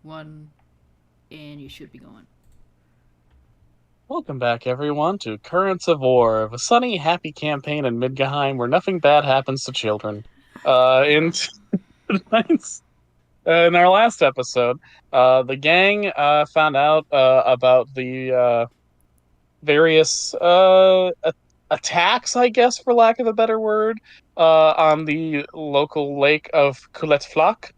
one, and you should be going. Welcome back, everyone, to Currents of War, a sunny, happy campaign in Midgheim where nothing bad happens to children. In in our last episode, the gang found out about the various attacks, I guess, for lack of a better word, on the local lake of Coulet Flac,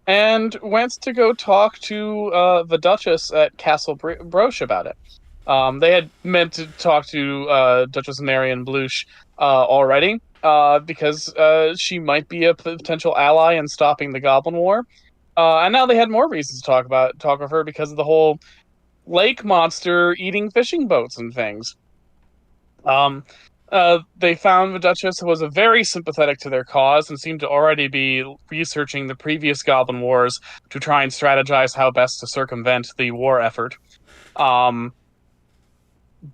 and went to go talk to the Duchess at Castle Broche about it. They had meant to talk to Duchess Marion Bluche already, because she might be a potential ally in stopping the Goblin War. And now they had more reasons to talk with her because of the whole lake monster eating fishing boats and things. Um, they found the Duchess was very sympathetic to their cause and seemed to already be researching the previous Goblin Wars to try and strategize how best to circumvent the war effort. Um,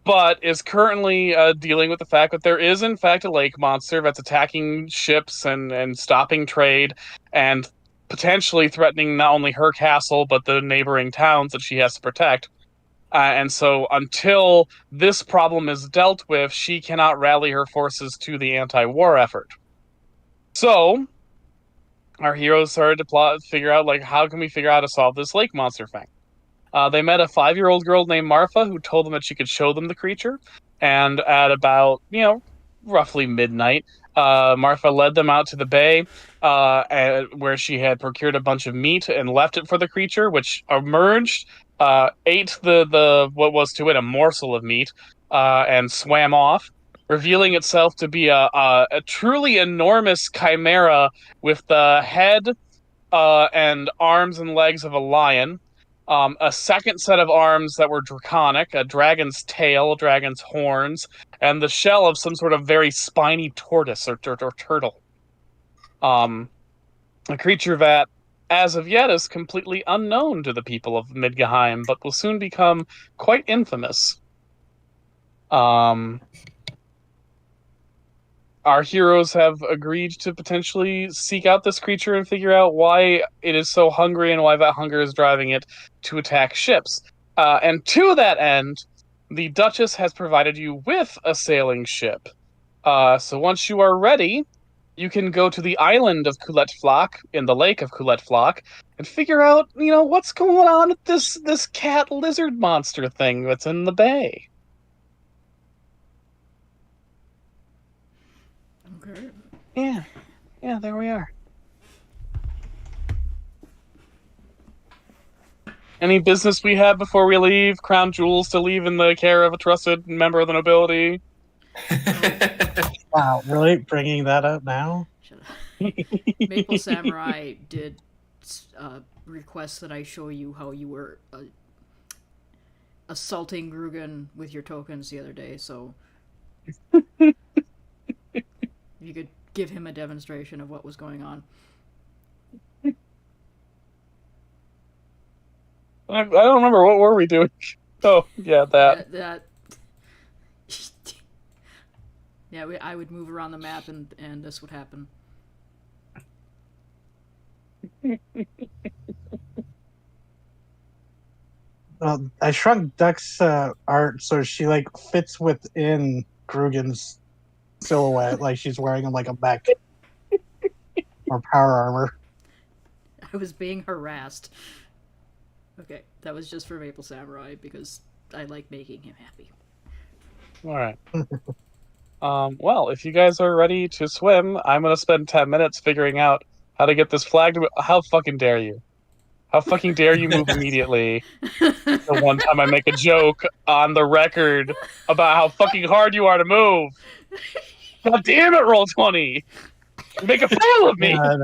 but is currently dealing with the fact that there is, in fact, a lake monster that's attacking ships and stopping trade and potentially threatening not only her castle but the neighboring towns that she has to protect. And so, until this problem is dealt with, she cannot rally her forces to the anti-war effort. So, our heroes started to figure out, like, how can we figure out how to solve this lake monster thing? They met a 5-year-old girl named Martha who told them that she could show them the creature. And at about, roughly midnight, Martha led them out to the bay, where she had procured a bunch of meat and left it for the creature, which emerged, ate the what was to it a morsel of meat, and swam off, revealing itself to be a truly enormous chimera with the head and arms and legs of a lion, a second set of arms that were draconic, a dragon's tail, dragon's horns, and the shell of some sort of very spiny tortoise or turtle. A creature that, as of yet, is completely unknown to the people of Midgheim, but will soon become quite infamous. Our heroes have agreed to potentially seek out this creature and figure out why it is so hungry and why that hunger is driving it to attack ships. And to that end, the Duchess has provided you with a sailing ship. So once you are ready, you can go to the island of Coulet Flac in the lake of Coulet Flac and figure out, what's going on with this cat lizard monster thing that's in the bay. Okay. Yeah, there we are. Any business we have before we leave? Crown jewels to leave in the care of a trusted member of the nobility? Wow, really? Bringing that up now? Shut up. Maple Samurai did request that I show you how you were assaulting Grugan with your tokens the other day, so you could give him a demonstration of what was going on. I don't remember. What were we doing? Oh, yeah, that. Yeah, I would move around the map and this would happen. I shrunk Duck's art so she fits within Grugan's silhouette, like she's wearing like a mech or power armor. I was being harassed. Okay, that was just for Maple Samurai because I like making him happy. All right. Well, if you guys are ready to swim, I'm gonna spend 10 minutes figuring out how to get this flag to. How fucking dare you? How fucking dare you move immediately? The one time I make a joke on the record about how fucking hard you are to move. God damn it, Roll20! You make a fool of me! Yeah,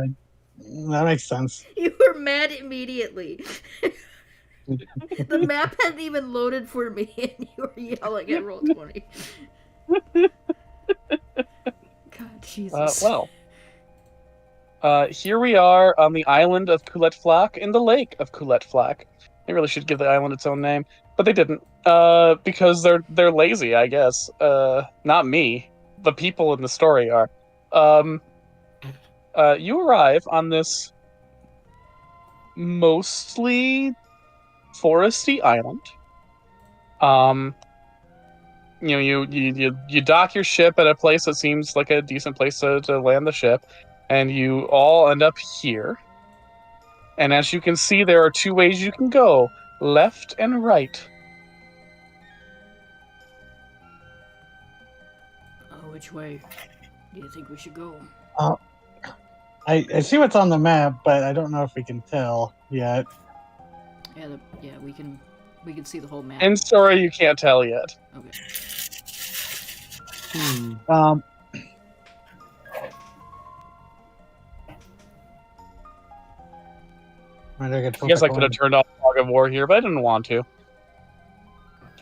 that makes sense. You were mad immediately. The map hadn't even loaded for me, and you were yelling at Roll20. God, Jesus. Here we are on the island of Coulet Flac in the lake of Coulet Flac. They really should give the island its own name, but they didn't. Because they're lazy, I guess. Not me. The people in the story are. You arrive on this mostly foresty island. You dock your ship at a place that seems like a decent place to land the ship, and you all end up here. And as you can see, there are two ways you can go, left and right. Which way do you think we should go? I see what's on the map, but I don't know if we can tell yet. Yeah, we can see the whole map. And sorry, you can't tell yet. Okay. I guess I could have turned off Fog of War here, but I didn't want to.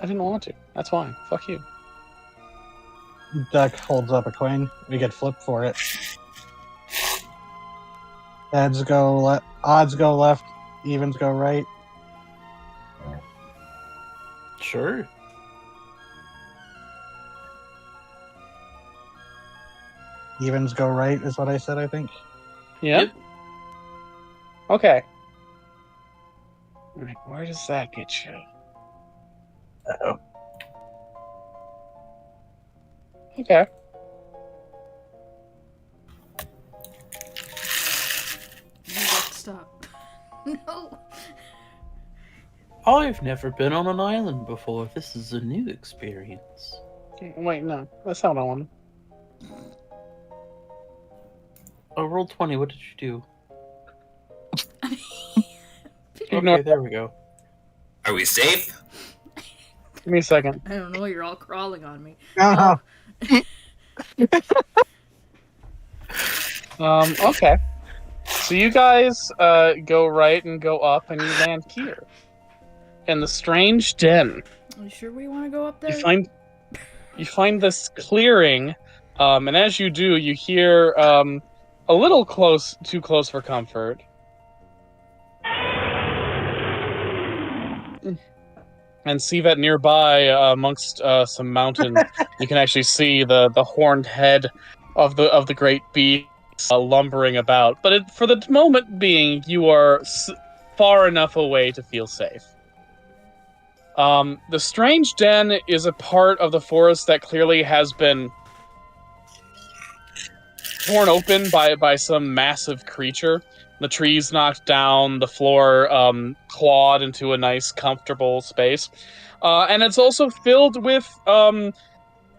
That's fine. Fuck you. Duck holds up a coin. We get flipped for it. Odds go left. Evens go right. Sure. Evens go right is what I said, I think. Yeah. Yep. Okay. Right, where does that get you? Uh-oh. Okay. Stop. No. I've never been on an island before. This is a new experience. Wait, no. That's not what I wanted. Oh, roll 20. What did you do? Ignore- Okay, there we go. Are we safe? Give me a second. I don't know. You're all crawling on me. No. Okay. So you guys go right and go up, and you land here. In the strange den. Are you sure we want to go up there? You find this clearing, and as you do, you hear a little too close for comfort. And see that nearby, amongst some mountains, you can actually see the horned head of the great beast lumbering about. But for the moment being, you are far enough away to feel safe. The strange den is a part of the forest that clearly has been torn open by some massive creature. The trees knocked down, the floor clawed into a nice, comfortable space. And it's also filled with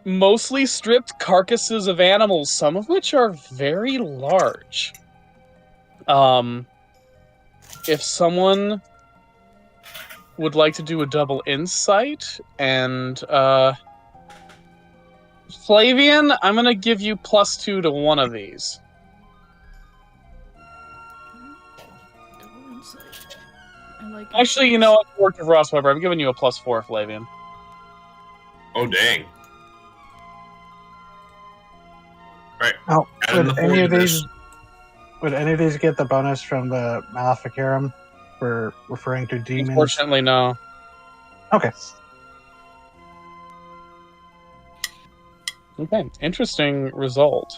mostly stripped carcasses of animals, some of which are very large. If someone would like to do a double insight, and Flavian, I'm going to give you +2 to one of these. Double insight. I like. Actually, you know what? Worked with Ross Weber. I'm giving you a +4, Flavian. Oh, dang. Right. Oh, Add in the 4 to this. would any of these get the bonus from the Maleficarum for referring to demons? Unfortunately, no. Okay. Okay, interesting result.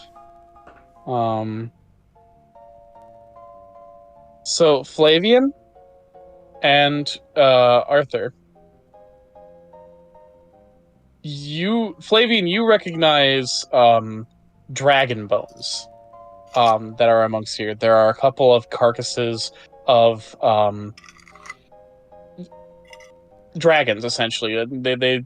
So Flavian and Arthur, Flavian, you recognize dragon bones that are amongst here. There are a couple of carcasses of dragons, essentially. They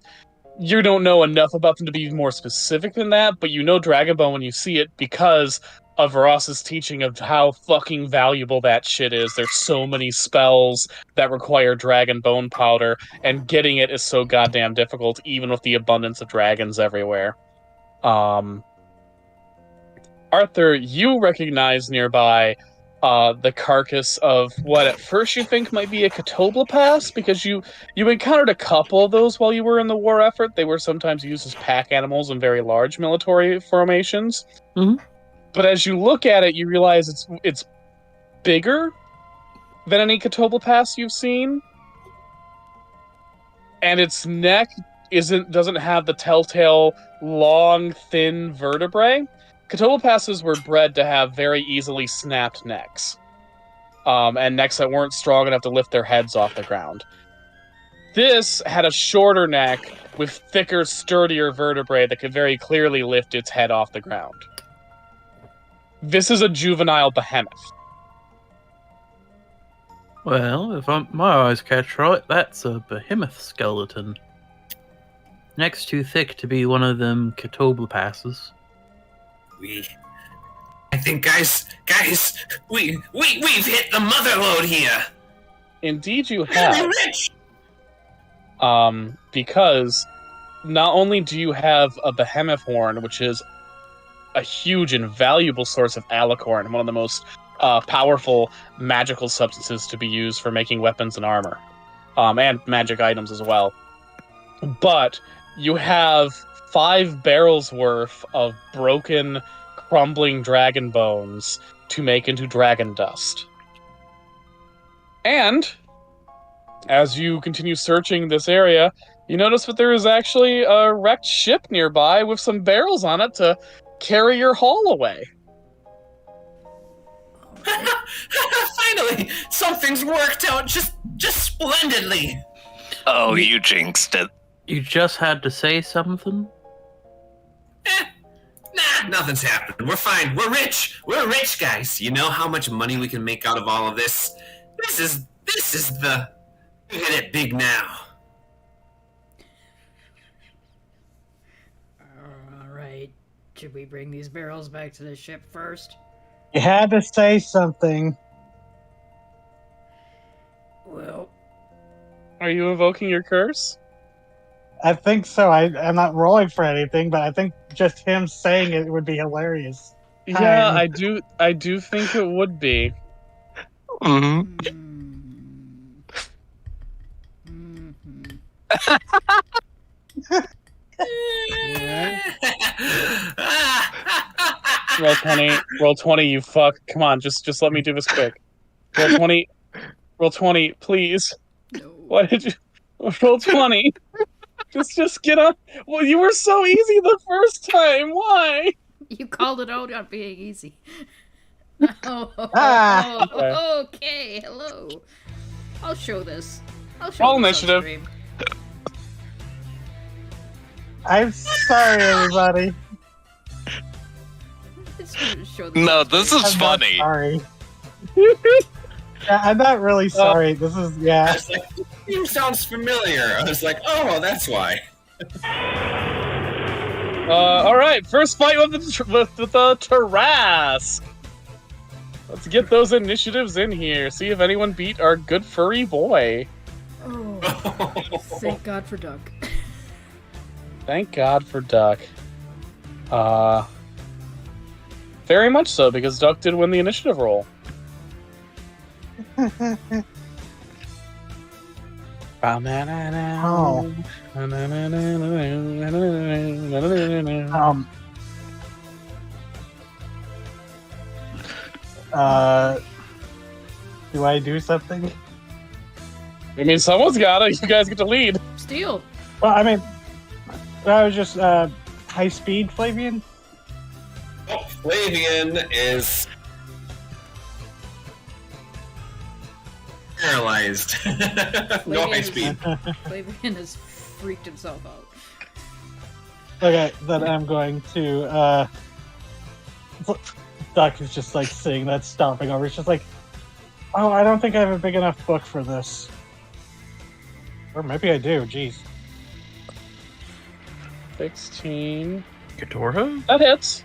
you don't know enough about them to be more specific than that, but you know dragon bone when you see it because of Ross's teaching of how fucking valuable that shit is. There's so many spells that require dragon bone powder, and getting it is so goddamn difficult, even with the abundance of dragons everywhere. Arthur, you recognize nearby the carcass of what at first you think might be a Catoblepas, because you encountered a couple of those while you were in the war effort. They were sometimes used as pack animals in very large military formations. Mhm. But as you look at it, you realize it's bigger than any Catoblepas you've seen, and its neck doesn't have the telltale long, thin vertebrae. Catoblepases were bred to have very easily snapped necks. and necks that weren't strong enough to lift their heads off the ground. This had a shorter neck with thicker, sturdier vertebrae that could very clearly lift its head off the ground. This is a juvenile behemoth. Well, if my eyes catch right, that's a behemoth skeleton. Neck's too thick to be one of them Katoba passes. I think, guys, we've hit the mother lode here. Indeed you We're have. rich. Because not only do you have a behemoth horn, which is a huge and valuable source of alicorn, one of the most powerful magical substances to be used for making weapons and armor, and magic items as well. But you have 5 barrels worth of broken, crumbling dragon bones to make into dragon dust. And as you continue searching this area, you notice that there is actually a wrecked ship nearby with some barrels on it to carry your haul away. Finally, something's worked out just splendidly. Oh, you jinxed it. You just had to say something? Nah, nothing's happened. We're fine. We're rich. We're rich, guys. You know how much money we can make out of all of this? This is the... We hit it big now. Alright. Should we bring these barrels back to the ship first? You had to say something. Well, Are you invoking your curse? I think so. I'm not rolling for anything, but I think just him saying it would be hilarious. Yeah, Hi. I do think it would be. Mm-hmm. Roll 20, you fuck. Come on, just let me do this quick. Roll 20, please. no. Why did you roll 20? just get up. Well, you were so easy the first time. Why? You called it out on being easy. Okay, hello. I'll show this. I'll show Roll this on initiative. stream. I'm sorry, everybody. It's gonna show this No, on this stream. is I'm not funny. sorry. Yeah, I'm not really sorry. This is I yeah. was like, this name sounds familiar. I was like, oh, that's why. All right. First fight with the Tarrasque. Let's get those initiatives in here. See if anyone beat our good furry boy. Oh, thank God for Duck. Thank God for Duck. Very much so, because Duck did win the initiative roll. Oh. Do I do something? I mean, someone's got it. You guys get to lead. Steel. Well, I mean, I was just high speed, Flavian. Oh, Flavian is paralyzed. No high speed. Flavian has freaked himself out. Okay, then I'm going to. Duck is just like seeing that stomping over. It's just like, oh, I don't think I have a big enough book for this. Or maybe I do. Jeez. 16. Katorha? That hits.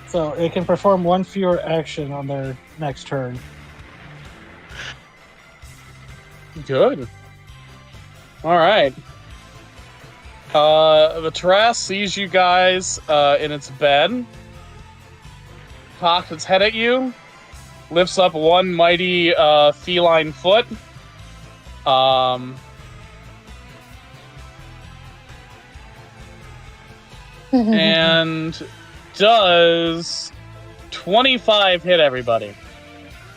So it can perform one fewer action on their next turn. Good. All right. The Tarrasque sees you guys in its bed, cocks its head at you, lifts up one mighty feline foot, and does 25 hit everybody.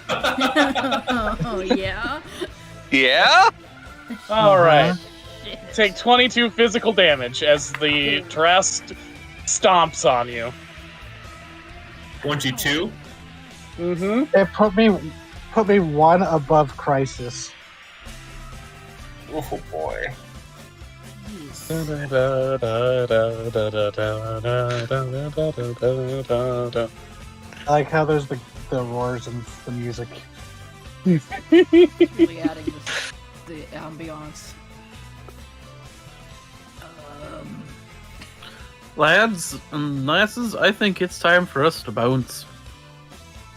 Oh, yeah? Yeah? All right. Shit. Take 22 physical damage as the Tarrasque stomps on you. 22. Mm-hmm. It put me one above Crisis. Oh boy. I like how there's the roars and the music. Really adding the ambiance. Lads and lasses, I think it's time for us to bounce.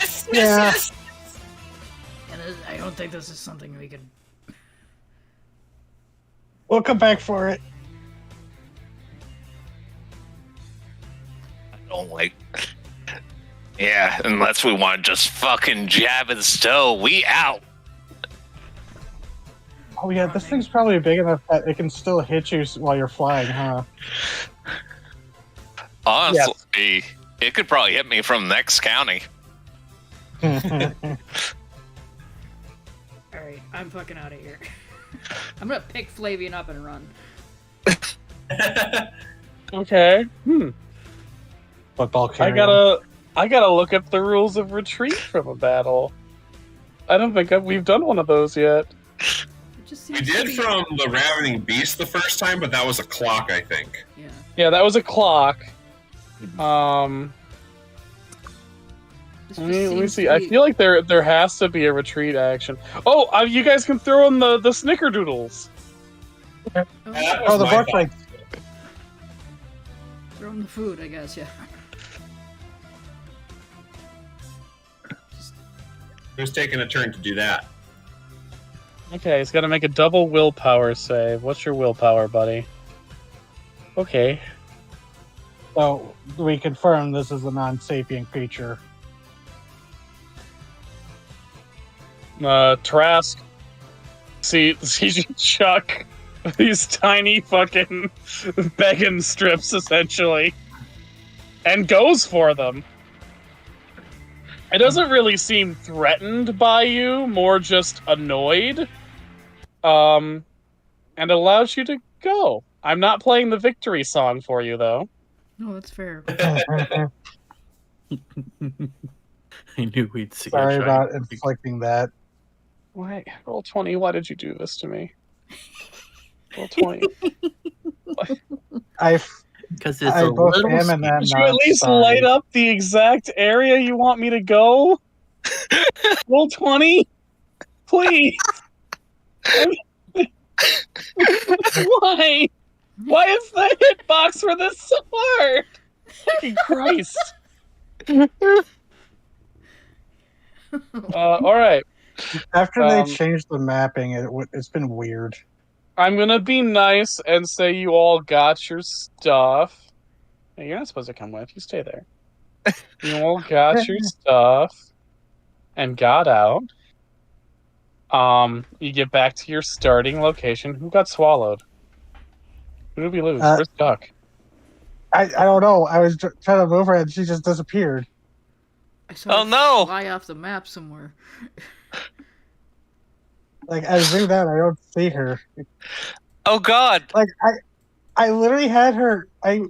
Yes, Yeah. yes, And I don't think this is something we can. We'll come back for it. I don't like. Yeah, unless we want to just fucking jab and stow, we out. Oh yeah, this thing's probably big enough that it can still hit you while you're flying, huh? Honestly, it could probably hit me from the next county. Alright, I'm fucking out of here. I'm gonna pick Flavian up and run. Okay. Football carrier. I gotta look up the rules of retreat from a battle. I don't think we've done one of those yet. It just We seems to did be- from the Ravening Beast the first time, but that was a clock, I think. Yeah. Yeah, that was a clock. This just Let me seems see. to I be- feel like there has to be a retreat action. Oh, you guys can throw in the snickerdoodles. That Oh, was the my book thought. like Throw in the food, I guess, yeah. Who's taking a turn to do that? Okay, he's got to make a double willpower save. What's your willpower, buddy? Okay. so we confirm this is a non-sapient creature. Trask. See Chuck. These tiny fucking begging strips, essentially. And goes for them. It doesn't really seem threatened by you, more just annoyed. And allows you to go. I'm not playing the victory song for you, though. No, that's fair. I knew we'd see. Sorry a about giant- inflicting that. Why? Roll 20, why did you do this to me? Roll 20. Because it's I a both little. am and am Did you not at least sorry. light up the exact area you want me to go? Roll 20? Please. Why? Why is the hitbox for this so hard? Fucking Christ. Alright. After they Um, changed the mapping, it's been weird. I'm gonna be nice and say you all got your stuff. Hey, you're not supposed to come with. You stay there. You all got your stuff and got out. You get back to your starting location. Who got swallowed? Who did we lose? Where's Duck? I don't know. I was trying to move her and she just disappeared. I saw Oh, it no! fly off the map somewhere. Like I zoomed out, I don't see her. Oh God! Like I literally had her. I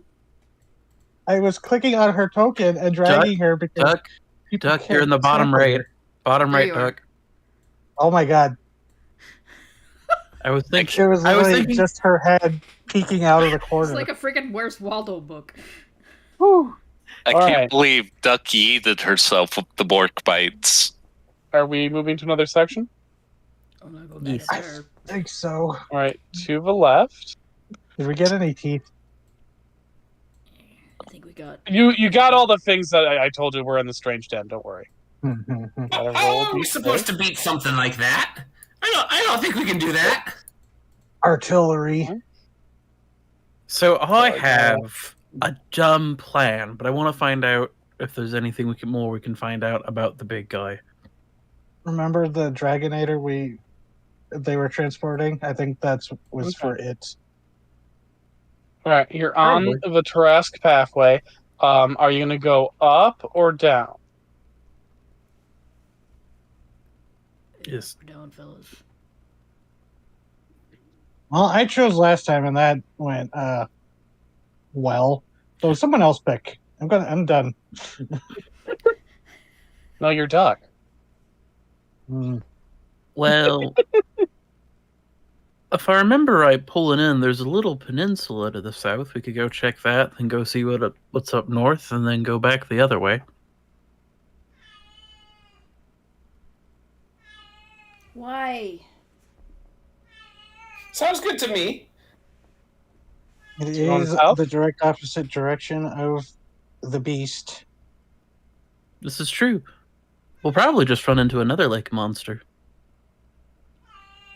was clicking on her token and dragging her because Duck, people Duck, can't you're in the bottom sample right. her. Bottom There right, you are. Duck. Oh my god! I was thinking. It was I was literally thinking. just her head peeking out of the It's corner. like a freaking Where's Waldo book. Whew. I All can't right. believe Duck yeeted herself with the Bork bites. Are we moving to another section? I'm gonna go Yes. back there. I think so. All right, to the left. Did we get any teeth? I think we got. You got all the things that I told you were in the strange den. Don't worry. Mhm. Gotta roll How are we these supposed to beat something like that? I don't think we can do that. Artillery. So I Oh, have a dumb plan, but I want to find out if there's anything we can find out about the big guy. Remember the Dragonator they were transporting? I think was Okay. for it. All right, you're on Probably. the Tarask pathway. Are you gonna go up or down? Yes. We're down, fellas. Well, I chose last time and that went well. So someone else pick. I'm done. No, you're Duck. Hmm. Well, if I remember right, pulling in, there's a little peninsula to the south. We could go check that, and go see what's up north, and then go back the other way. Why? Sounds good to me. It Going is south? the direct opposite direction of the beast. This is true. We'll probably just run into another lake monster.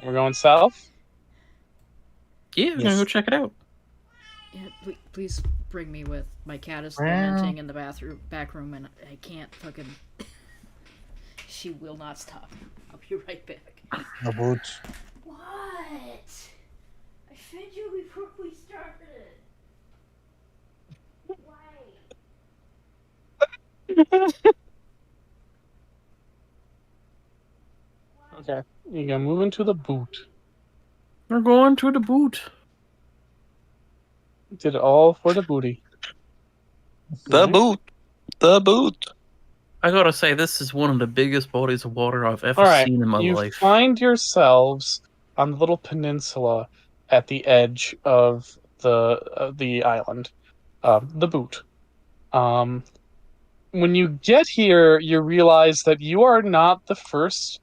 We're going south? Yeah, we're gonna Yes. go check it out. Yeah, please bring me with. My cat is Meow. lamenting in the back room, and I can't fucking. She will not stop. I'll be right back. The boot. What? I fed you before we started. Why? Okay. You can move into the boot. We're going to the boot. Did it all for the booty. The Okay. boot. The boot. I gotta say, this is one of the biggest bodies of water I've ever All right. seen in my You life. find yourselves on the little peninsula at the edge of the island, the boot. When you get here, you realize that you are not the first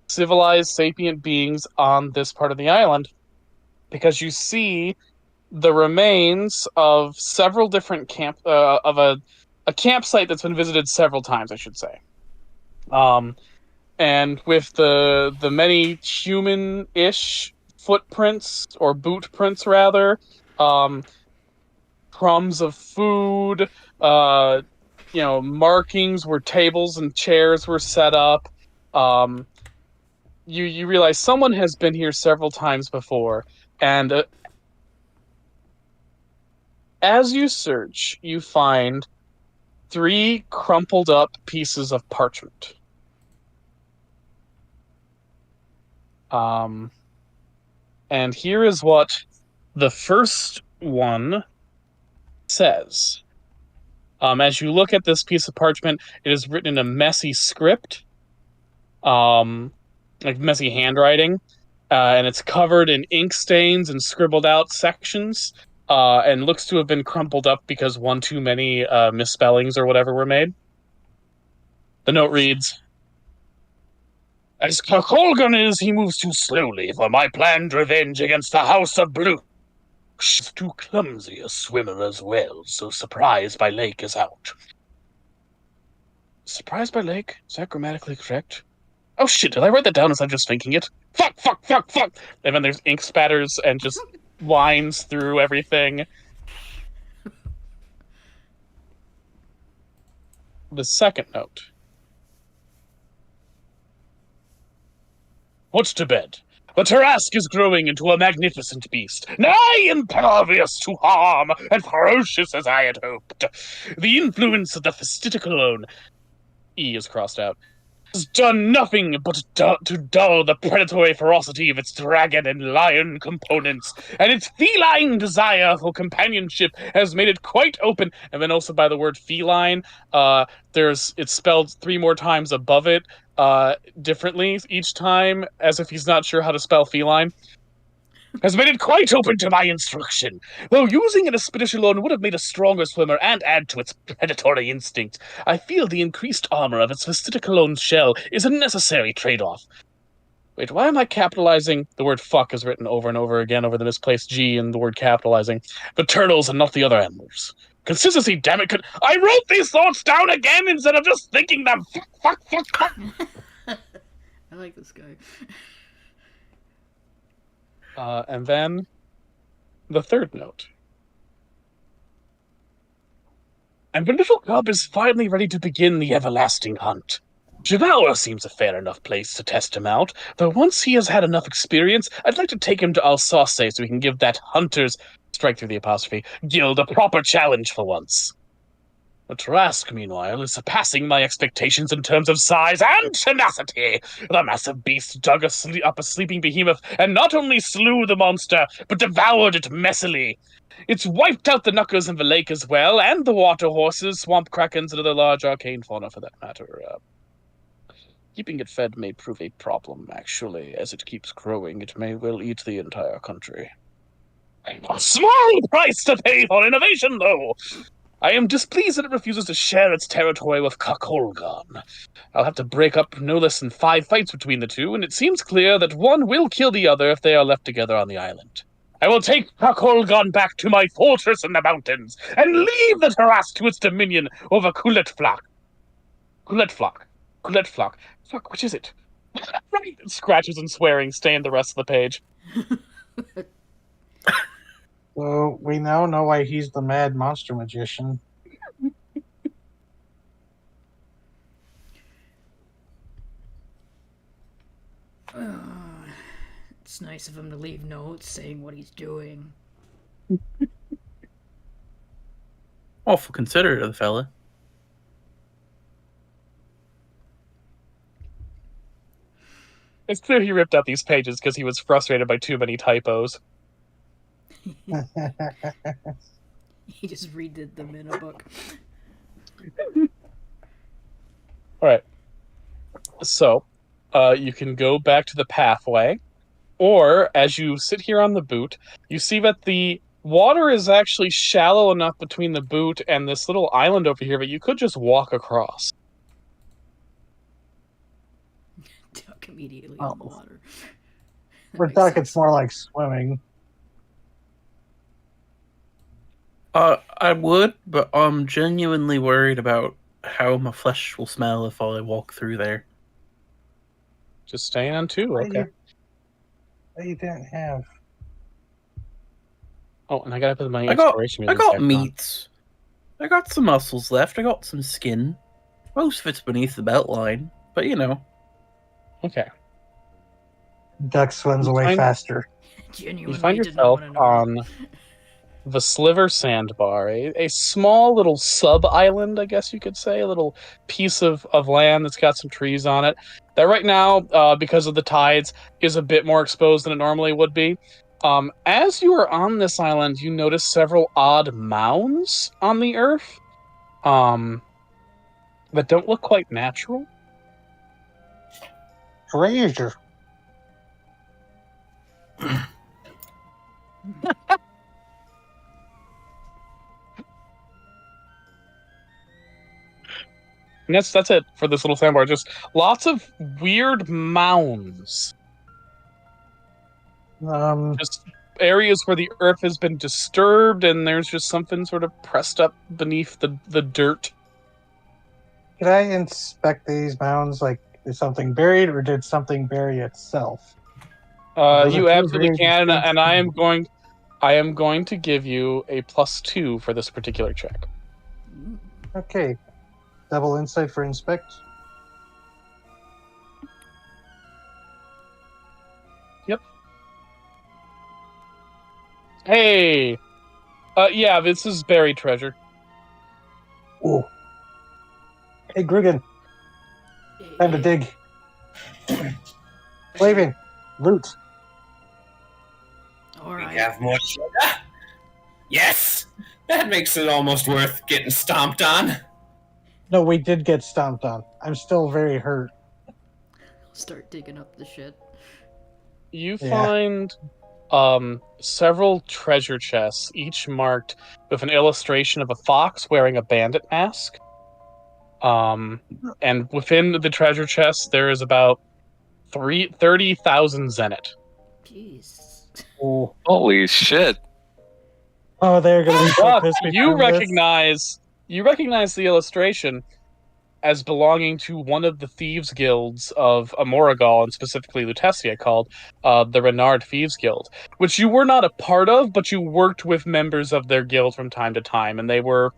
civilized sapient beings on this part of the island, because you see the remains of several different of a campsite that's been visited several times, I should say. And with the many human-ish footprints, or boot prints rather, crumbs of food, markings where tables and chairs were set up. You realize someone has been here several times before, and as you search, you find 3 crumpled up pieces of parchment. And here is what the first one says. As you look at this piece of parchment, it is written in a messy script, like messy handwriting, and it's covered in ink stains and scribbled out sections, and looks to have been crumpled up because one too many misspellings or whatever were made. The note reads, "As Colgan is, he moves too slowly for my planned revenge against the House of Blue. She's too clumsy a swimmer as well, so Surprise by Lake is out." Surprise by Lake? Is that grammatically correct? Oh shit, did I write that down instead of just thinking it? Fuck! And then there's ink spatters and just lines through everything. The second note. Put to bed. The Tarrasque is growing into a magnificent beast, nigh impervious to harm and ferocious as I had hoped. The influence of the Festiticalone, E is crossed out, has done nothing but to dull the predatory ferocity of its dragon and lion components, and its feline desire for companionship has made it quite open. And then also by the word feline, it's spelled 3 more times above it, differently each time, as if he's not sure how to spell feline. Has made it quite open to my instruction. Though using an expedition alone would have made a stronger swimmer and add to its predatory instinct, I feel the increased armor of its Festiticalone shell is a necessary trade-off. Wait, why am I capitalizing? The word fuck is written over and over again over the misplaced G in the word capitalizing. The turtles and not the other animals. Consistency, damn it. I wrote these thoughts down again instead of just thinking them. Fuck. I like this guy. And then the third note. And the little cub is finally ready to begin the everlasting hunt. Devour seems a fair enough place to test him out, though once he has had enough experience, I'd like to take him to Alsace so we can give that hunter's, strike through the apostrophe, guild a proper challenge for once. The Tarrasque, meanwhile, is surpassing my expectations in terms of size and tenacity. The massive beast dug up a sleeping behemoth and not only slew the monster, but devoured it messily. It's wiped out the knuckers in the lake as well, and the water horses, swamp krakens, and other large arcane fauna for that matter. Keeping it fed may prove a problem, actually. As it keeps growing, it may well eat the entire country. A small price to pay for innovation, though! I am displeased that it refuses to share its territory with Kakolgon. I'll have to break up no less than 5 fights between the two, and it seems clear that one will kill the other if they are left together on the island. I will take Kakolgon back to my fortress in the mountains, and leave the Taras to its dominion over Kuletflak. Fuck, which is it? Right! Scratches and swearing stain the rest of the page. So we now know why he's the mad monster magician. It's nice of him to leave notes saying what he's doing. Awful considerate of the fella. It's clear he ripped out these pages because he was frustrated by too many typos. He just redid them in a book. Alright. So, you can go back to the pathway, or as you sit here on the boot, you see that the water is actually shallow enough between the boot and this little island over here that you could just walk across. Duck immediately in the water. For Duck, it's more like swimming. I would, but I'm genuinely worried about how my flesh will smell if I walk through there. Just staying on 2, okay. You didn't have. Oh, and I gotta put my I got exploration music back on. meats. I got some muscles left. I got some skin. Most of it's beneath the belt line, but you know. Okay. Duck swims away faster. Genuinely You find did yourself not wanna know. on the Sliver Sandbar, a small little sub-island, I guess you could say, a little piece of land that's got some trees on it, that right now, because of the tides, is a bit more exposed than it normally would be. As you are on this island, you notice several odd mounds on the earth, that don't look quite natural. Treasure. And that's it for this little sandbar. Just lots of weird mounds. Just areas where the earth has been disturbed and there's just something sort of pressed up beneath the dirt. Could I inspect these mounds? Like, is something buried, or did something bury itself? You absolutely can, and I am going to give you a +2 for this particular check. Okay. Double insight for inspect. Yep. Hey! Yeah, this is buried treasure. Ooh. Hey, Grugan. Time to dig. Flavin. Loot. All We right. have more sugar. Yes, that makes it almost worth getting stomped on. No, we did get stomped on. I'm still very hurt. Start digging up the shit. You Yeah. find several treasure chests, each marked with an illustration of a fox wearing a bandit mask. And within the treasure chest, there is about 30,000 zenit. Jeez. Oh, Holy shit. oh they're gonna be so But pissed. we you found this. recognize the illustration as belonging to one of the thieves' guilds of Amorigal, and specifically Lutetia, called the Renard Thieves Guild, which you were not a part of, but you worked with members of their guild from time to time, and they were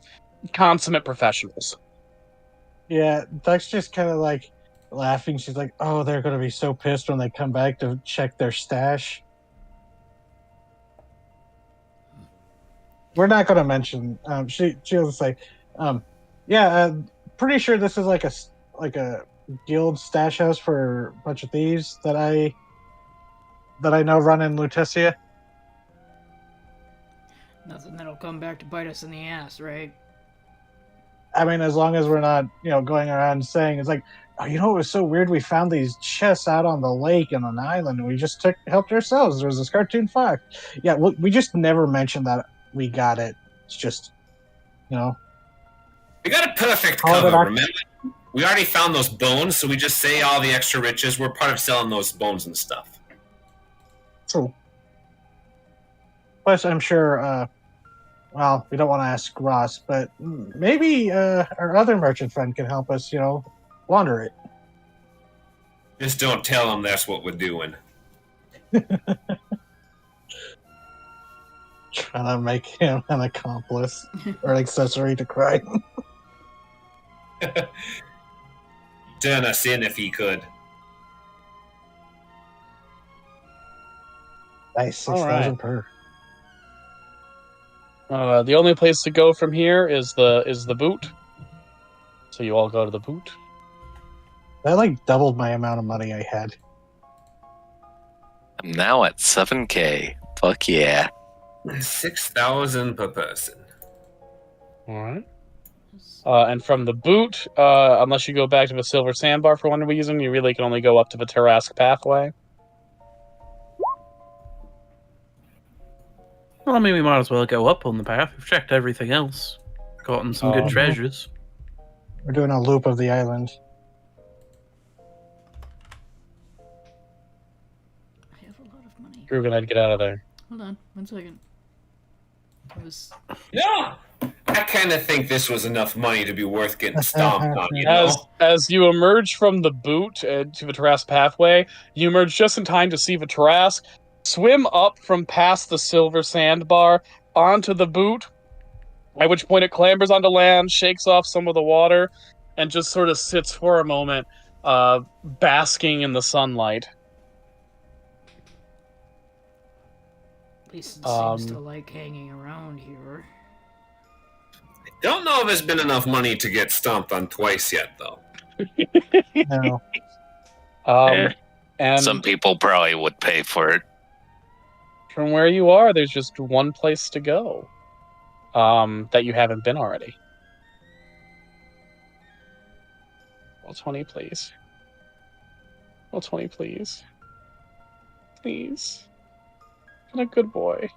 consummate professionals. Yeah, Duck's just kind of like laughing. She's like, "Oh, they're gonna be so pissed when they come back to check their stash." We're not gonna mention. She'll say, "Yeah, pretty sure this is like a guild stash house for a bunch of thieves that I know run in Lutetia." Nothing that'll come back to bite us in the ass, right? I mean, as long as we're not, going around saying it's like, oh, it was so weird. We found these chests out on the lake and an island, and we just helped ourselves. There was this cartoon fox. Yeah, we just never mentioned that we got it. It's just, We got a perfect All cover, that I- remember? We already found those bones, so we just say all the extra riches. We're part of selling those bones and stuff. True. Plus, I'm sure. Well, we don't want to ask Ross, but maybe our other merchant friend can help us. Launder it. Just don't tell them that's what we're doing. Trying to make him an accomplice or an accessory to crime. Turn us in if he could. Nice, 6,000 All right. per. The only place to go from here is the boot. So you all go to the boot. That doubled my amount of money I had. I'm now at 7K. Fuck yeah. 6,000 per person. All right. And from the boot, unless you go back to the Silver Sandbar for one reason, you really can only go up to the Tarask Pathway. Well, I mean, we might as well go up on the path. We've checked everything else. Gotten some good Mhm. treasures. We're doing a loop of the island. I have a lot of money. Grugan, I'd get out of there. Hold on, 1 second. I was. Yeah! I kind of think this was enough money to be worth getting stomped on, you know? As you emerge from the boot to the Tarask Pathway, you emerge just in time to see the Tarask swim up from past the Silver Sandbar onto the boot, at which point it clambers onto land, shakes off some of the water, and just sort of sits for a moment, basking in the sunlight. At least it seems to Um, like hanging around here. Don't know if it's been enough money to get stomped on twice yet, though. No. Eh, And Some people probably would pay for it. from where you are, there's just one place to go that you haven't been already. Roll 20, please. Roll 20, please. Please. I've been a good boy.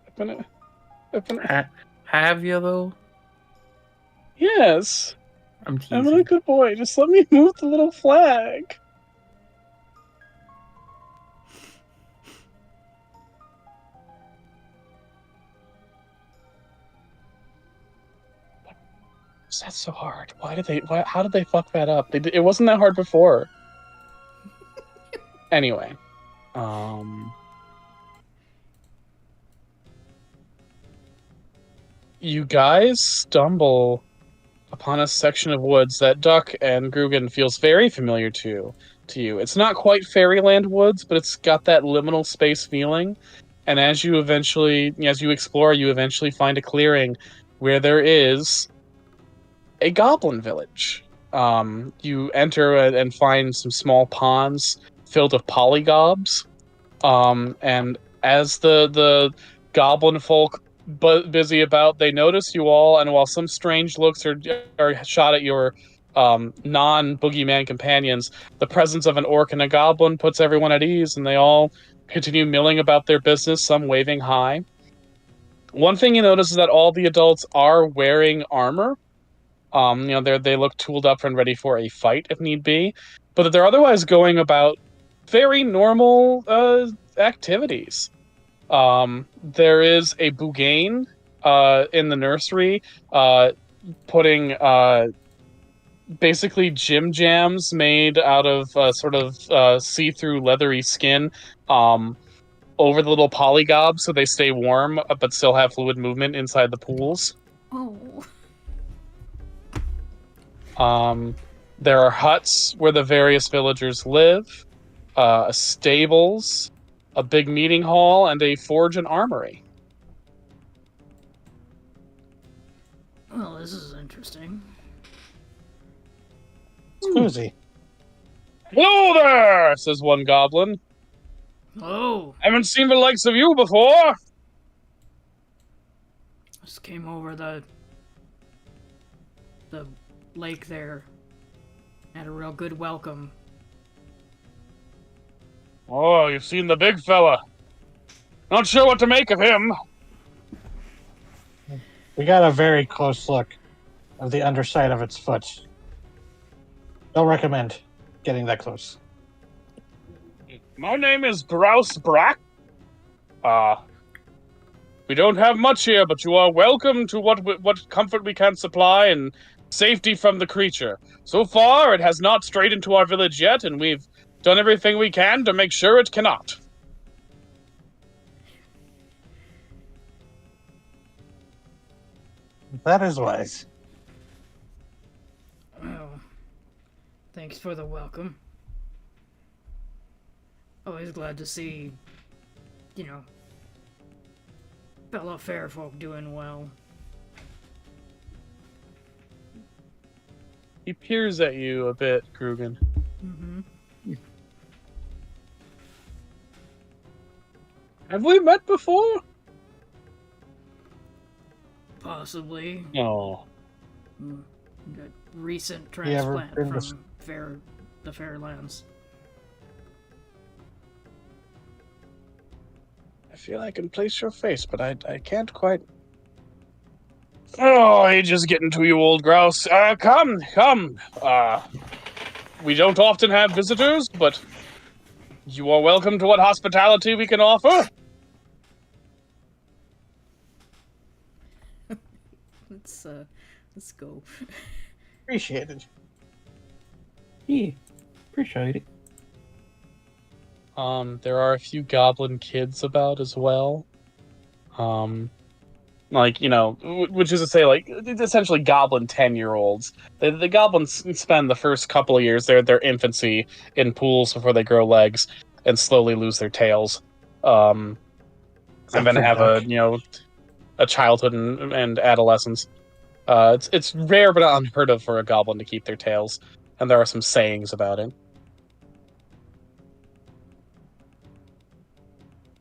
I've been a... Have you, though? Yes. I'm I've been a teasing. good boy. Just let me move the little flag. Was that so hard? How did they fuck that up? It wasn't that hard before. Anyway. You guys stumble upon a section of woods that Duck and Grugan feels very familiar to you. It's not quite Fairyland woods, but it's got that liminal space feeling. And as you explore, you eventually find a clearing where there is a goblin village. You enter and find some small ponds filled with polygobs. And as the goblin folk busy about, they notice you all, and while some strange looks are shot at your non-boogeyman companions, the presence of an orc and a goblin puts everyone at ease, and they all continue milling about their business, some waving high. One thing you notice is that all the adults are wearing armor. They look tooled up and ready for a fight if need be, but they're otherwise going about very normal activities. There is a Bugane in the nursery putting basically gym jams made out of sort of see-through leathery skin over the little polygobs so they stay warm but still have fluid movement inside the pools. Oh. There are huts where the various villagers live, stables, a big meeting hall, and a forge and armory. Well, this is interesting. Scusi. Hello there, says one goblin. Oh, Haven't seen the likes of you before. just came over the the lake there. Had a real good welcome. Oh, you've seen the big fella. Not sure what to make of him. We got a very close look of the underside of its foot. Don't recommend getting that close. My name is Grouse Brack. We don't have much here, but you are welcome to what comfort we can supply and safety from the creature. So far, it has not strayed into our village yet, and we've done everything we can to make sure it cannot. That is wise. Well, thanks for the welcome. Always glad to see, fellow fair folk doing well. He peers at you a bit, Krugen. Mm-hmm. Have we met before? Possibly. No. A recent You ever transplant been to from the Fairlands. I feel I can place your face, but I can't quite. Oh, age is getting to you, old grouse. Come. We don't often have visitors, but you are welcome to what hospitality we can offer. Let's go. Appreciate it. Yeah, appreciate it. There are a few goblin kids about as well. Which is to say, like, it's essentially goblin 10-year-olds. The goblins spend the first couple of years, their infancy, in pools before they grow legs and slowly lose their tails. And then have a childhood and adolescence. It's rare but not unheard of for a goblin to keep their tails, and there are some sayings about it.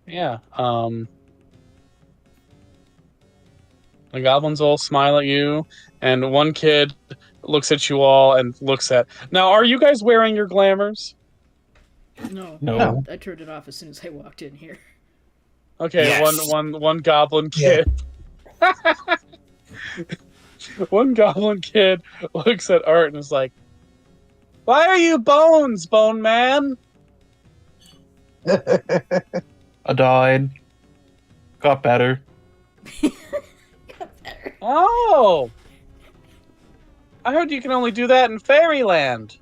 Yeah, the goblins all smile at you, and one kid looks at you all and looks at... Now, are you guys wearing your glamours? No. I turned it off as soon as I walked in here. Okay, Yes. one goblin kid. One goblin kid looks at Art and is like, "Why are you bones, Bone Man?" I died. Got better. Got better. Oh! I heard you can only do that in Fairyland.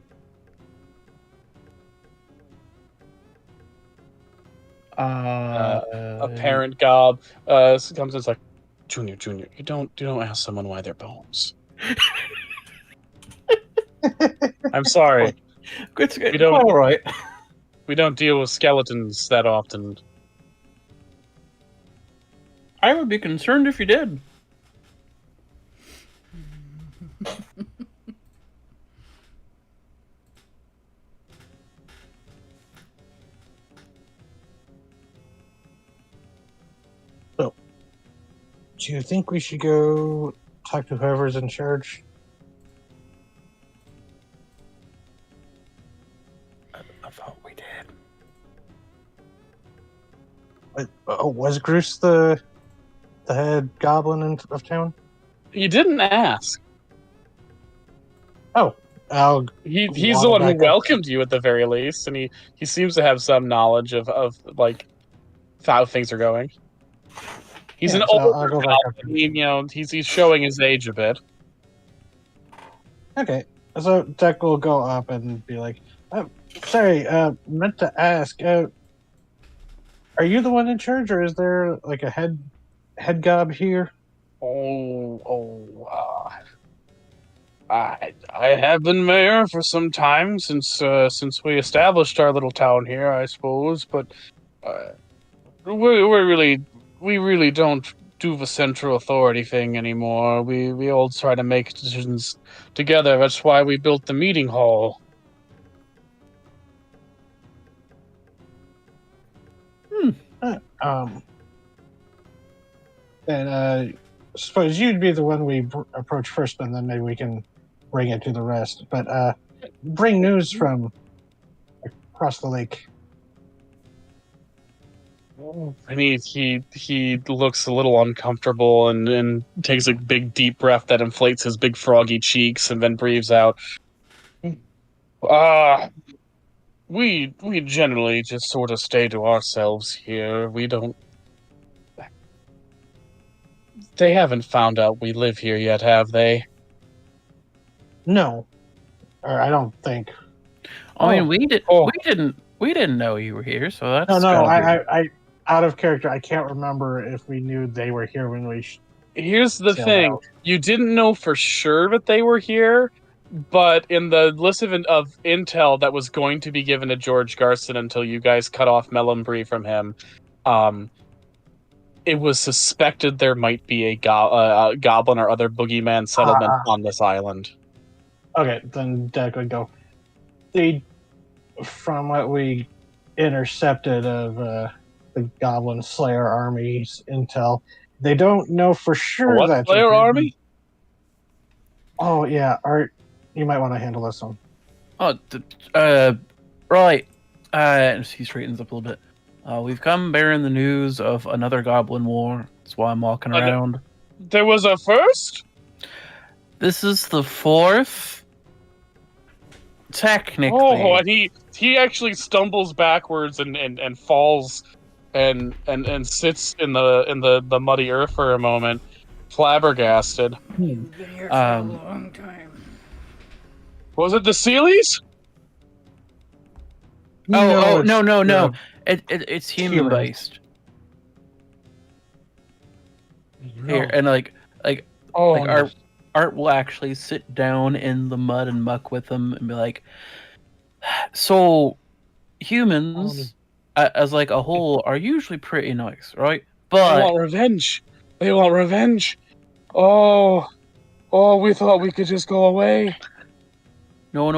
A parent gob comes and is like, Junior, you don't ask someone why they're bones. I'm sorry. It's We don't- all right. We don't deal with skeletons that often. I would be concerned if you did. Do you think we should go talk to whoever's in charge? I thought we did. Was Groose the head goblin of town? You didn't ask. Oh, He's the Waddle one who back up. welcomed you at the very least, and he seems to have some knowledge of like how things are going. He's Yeah, an so I'll older go back up. goblin. He's showing his age a bit. okay. So Deck will go up and be like, "Sorry, meant to ask. Are you the one in charge, or is there like a head gob here?" I have been mayor for some time since we established our little town here, I suppose, but we really don't do the central authority thing anymore. We all try to make decisions together. That's why we built the meeting hall. And suppose you'd be the one we approach first, and then maybe we can bring it to the rest. But bring news from across the lake. And he looks a little uncomfortable and takes a big deep breath that inflates his big froggy cheeks and then breathes out. We generally just sort of stay to ourselves here. We don't. They haven't found out we live here yet, have they? No, or I don't think. I mean, we Oh. we didn't know you were here, so that's No, gotta be- I out of character. I can't remember if we knew they were here when we. Here's the Sailed thing: out. you didn't know for sure that they were here, but in the list of intel that was going to be given to George Garson until you guys cut off Melonbree from him, it was suspected there might be a goblin or other boogeyman settlement on this island. Okay, then Deck would go. From what we intercepted of the Goblin Slayer army's intel, they don't know for sure What that Slayer army? Oh yeah, Art, you might want to handle this one. Right. As he straightens up a little bit. We've come bearing the news of another goblin war. That's why I'm walking around. There was a first? This is the fourth. Technically. Oh, and he actually stumbles backwards and falls and sits in the muddy earth for a moment, flabbergasted. You've been here for a long time. Was it the Sealies? No, No, no. It's human based. Here and like Oh, Art will actually sit down in the mud and muck with them and be like, so humans as like a whole are usually pretty nice, right? they But want revenge. They want revenge. Oh, we thought we could just go away. no.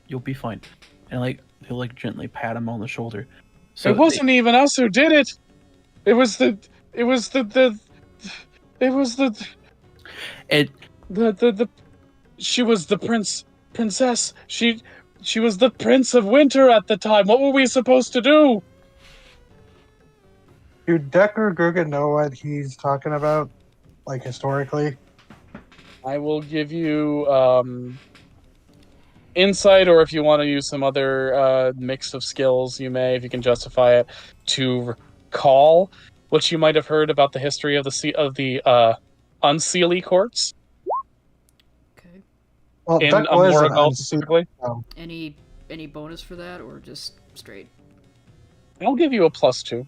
You'll be fine. And like he'll like gently pat him on the shoulder. So it wasn't even us who did it. It was the she was the princess. She was the Prince of Winter at the time. What were we supposed to do? Do Deck or Grugan know what he's talking about, like historically? I will give you insight, or if you want to use some other mix of skills, you may, if you can justify it, to recall what you might have heard about the history of the Unseelie courts Okay. Well, in Deck was an Morrigal unsealed- specifically. Any bonus for that, or just straight? I'll give you a +2.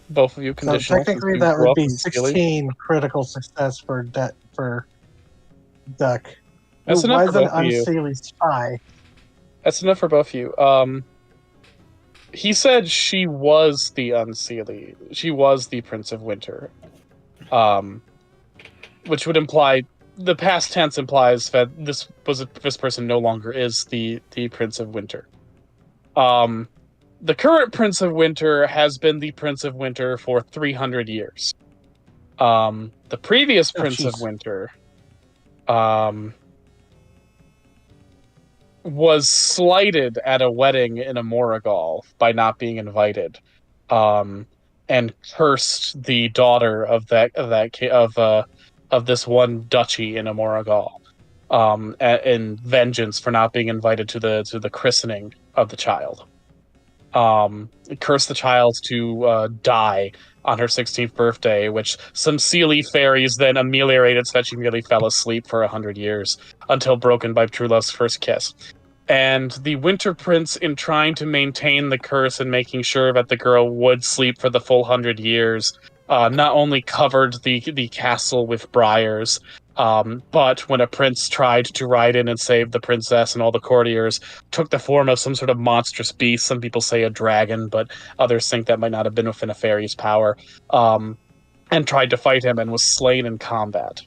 Both of you So conditional. technically, since you that grew would up be in Sealy. 16 critical success for Deck. That's Who enough was for an both of you. unseelie spy. That's enough for both of you. He said she was the Unseelie. She was the Prince of Winter. Which would imply the past tense implies that this person no longer is the Prince of Winter. The current Prince of Winter has been the Prince of Winter for 300 years. The previous Prince of jeez. Winter was slighted at a wedding in a Morrigal by not being invited, and cursed the daughter of this one duchy in a Morrigal, in vengeance for not being invited to the christening of the child. Cursed the child to die on her 16th birthday, which some Sealy fairies then ameliorated so that she merely fell asleep for 100 years, until broken by true love's first kiss. And the Winter Prince, in trying to maintain the curse and making sure that the girl would sleep for the full 100 years, not only covered the castle with briars, but when a prince tried to ride in and save the princess and all the courtiers, took the form of some sort of monstrous beast. Some people say a dragon, but others think that might not have been within a fairy's power, and tried to fight him and was slain in combat.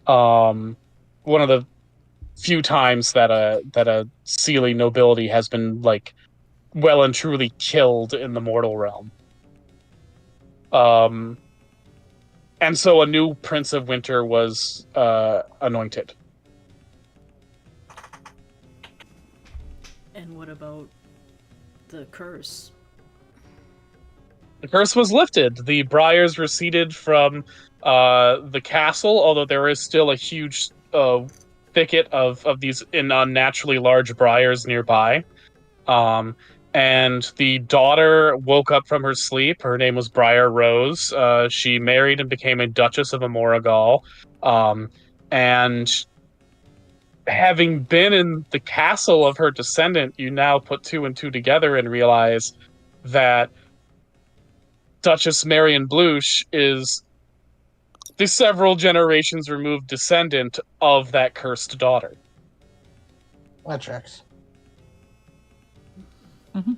One of the few times that a Sealy nobility has been like well and truly killed in the mortal realm. And so a new Prince of Winter was anointed what about the curse? The curse was lifted. The briars receded from the castle, although there is still a huge thicket of these unnaturally large briars nearby. And the daughter woke up from her sleep. Her name was Briar Rose. She married and became a Duchess of Amoragal. And having been in the castle of her descendant, you now put two and two together and realize that Duchess Marion Bluche is the several generations removed descendant of that cursed daughter. That checks. Mhm.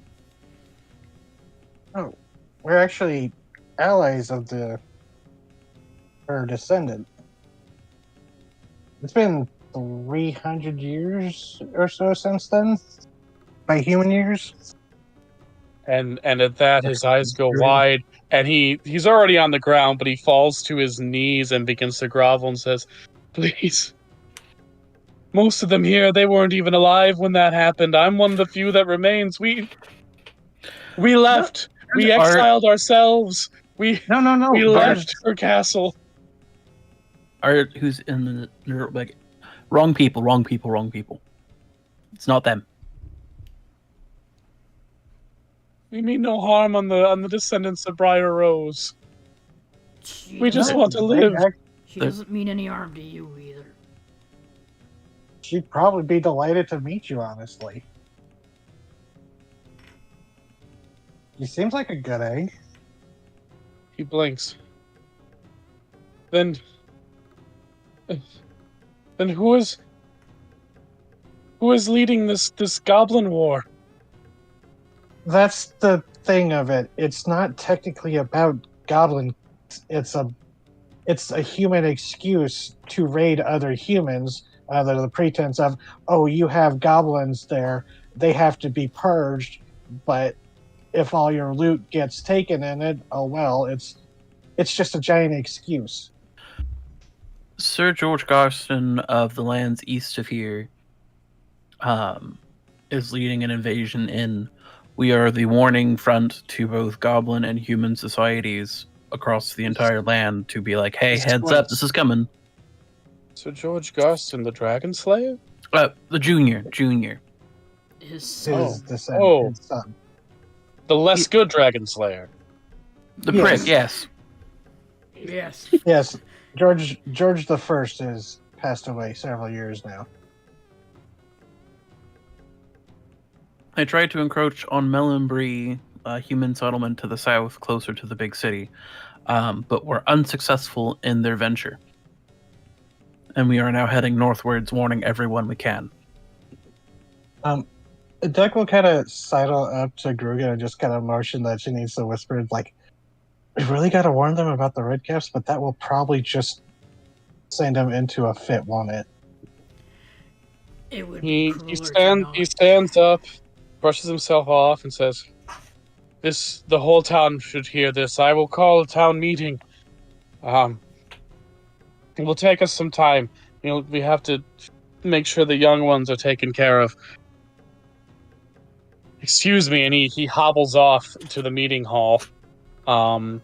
Oh, we're actually allies of her descendant. It's been 300 years or so since then, by human years. And at that, his eyes go wide, and he's already on the ground, but he falls to his knees and begins to grovel and says, "Please. Most of them here, they weren't even alive when that happened. I'm one of the few that remains. We left. We exiled ourselves. We No. we left her castle." Art, who's in the like, wrong people. It's not them. We mean no harm on the descendants of Briar Rose. We just want to live. She doesn't mean any harm to you either. She'd probably be delighted to meet you, honestly. He seems like a good egg. He blinks. Then who is leading this goblin war? That's the thing of it. It's not technically about goblins. It's a human excuse to raid other humans under the pretense of, oh, you have goblins there, they have to be purged, but if all your loot gets taken in it, oh well, it's just a giant excuse. Sir George Garston of the lands east of here is leading an invasion in. We are the warning front to both goblin and human societies across the entire land to be like, hey, heads up, this is coming. So George Garston, the Dragon Slayer? The junior. His His son. his son. The less good Dragon Slayer. The Yes. prick, yes. Yes. Yes, George the First has passed away several years now. They tried to encroach on Melonbree, a human settlement to the south, closer to the big city, but were unsuccessful in their venture. And we are now heading northwards, warning everyone we can. Duck will kind of sidle up to Gruga and just kind of motion that she needs to whisper, like, we really got to warn them about the Redcaps, but that will probably just send them into a fit, won't it? It would be He crueler to he not. stands up, brushes himself off, and says, the whole town should hear this. I will call a town meeting. It will take us some time. We have to make sure the young ones are taken care of. Excuse me, and he hobbles off to the meeting hall. And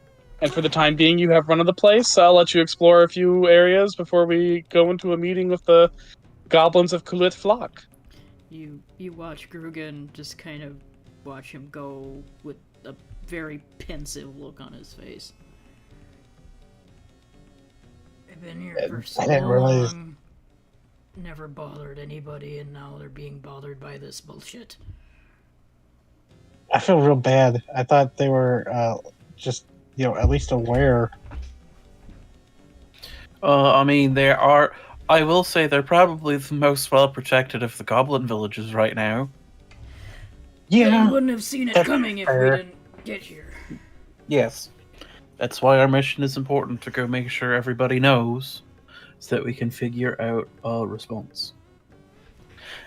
for the time being, you have run of the place. I'll let you explore a few areas before we go into a meeting with the goblins of Kulit Flock. You watch Grugan just kind of watch him go with a very pensive look on his face. I've been here for so I didn't realize- long, never bothered anybody, and now they're being bothered by this bullshit. I feel real bad. I thought they were just, at least aware. I mean, I will say they're probably the most well protected of the goblin villages right now. They wouldn't have seen it that's coming if fair. we didn't get here. Yes. That's why our mission is important, to go make sure everybody knows, so that we can figure out a response.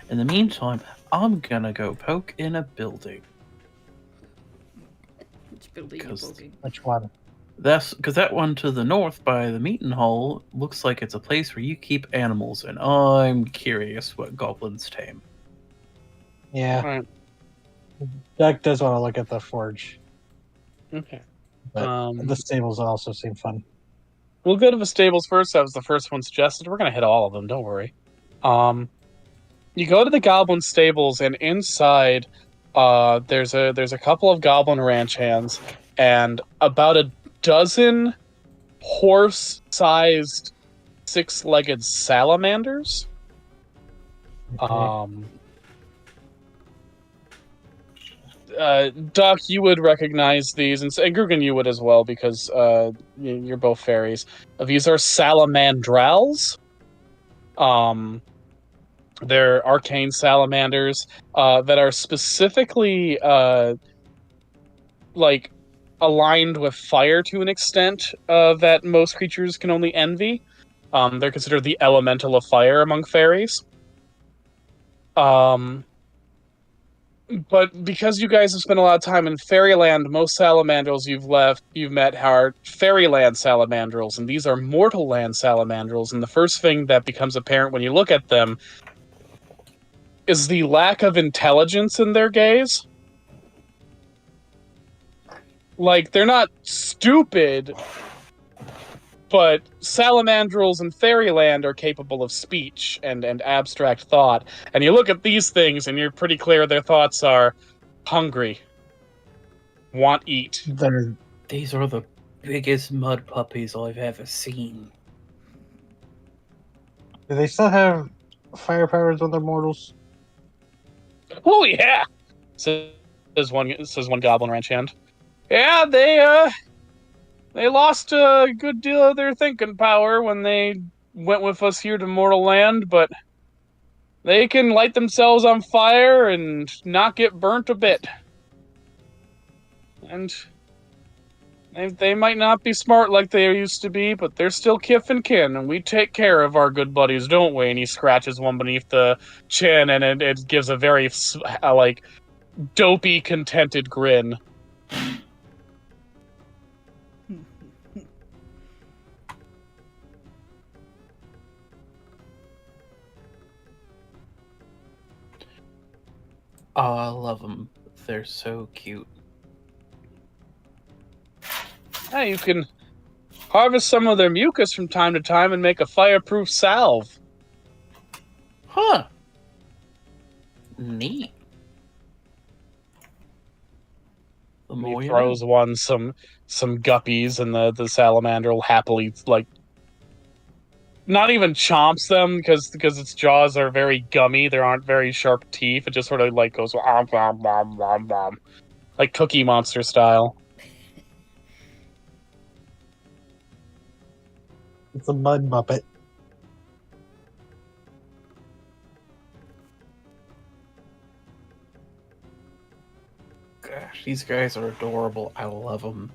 In the meantime, I'm gonna go poke in a building. Which building you 'Cause- poking? Which one? That's because that one to the north by the meeting hall looks like it's a place where you keep animals, and I'm curious what goblins tame. Yeah. Right. Duck does want to look at the forge, Okay. but the stables also seem fun. We'll go to the stables first. That was the first one suggested. We're gonna hit all of them. Don't worry. You go to the goblin stables, and inside, there's a couple of goblin ranch hands and about a dozen horse-sized, six-legged salamanders. Okay. Doc, you would recognize these, and Grugan, you would as well, because you're both fairies. These are salamandrals. They're arcane salamanders that are specifically like aligned with fire to an extent that most creatures can only envy. They're considered the elemental of fire among fairies. But because you guys have spent a lot of time in Fairyland, most salamandrels you've met are Fairyland salamandrels, and these are Mortal Land salamandrels. And the first thing that becomes apparent when you look at them is the lack of intelligence in their gaze. Like, they're not stupid, but salamandrels in Fairyland are capable of speech and abstract thought. And you look at these things, and you're pretty clear their thoughts are hungry, want eat. These are the biggest mud puppies I've ever seen. Do they still have fire powers when they're mortals? Oh yeah, says one goblin ranch hand. Yeah, they lost a good deal of their thinking power when they went with us here to Mortal Land, but they can light themselves on fire and not get burnt a bit. And they might not be smart like they used to be, but they're still kith and kin, and we take care of our good buddies, don't we? And he scratches one beneath the chin, and it gives a very, like, dopey, contented grin. Oh, I love them. They're so cute. Yeah, you can harvest some of their mucus from time to time and make a fireproof salve. Huh. Neat. The more He you throws know. one some guppies, and the salamander will happily, like, not even chomps them because its jaws are very gummy. There aren't very sharp teeth. It just sort of like goes om, om, om, om, om, like Cookie Monster style. It's a mud muppet. Gosh, these guys are adorable. I love them.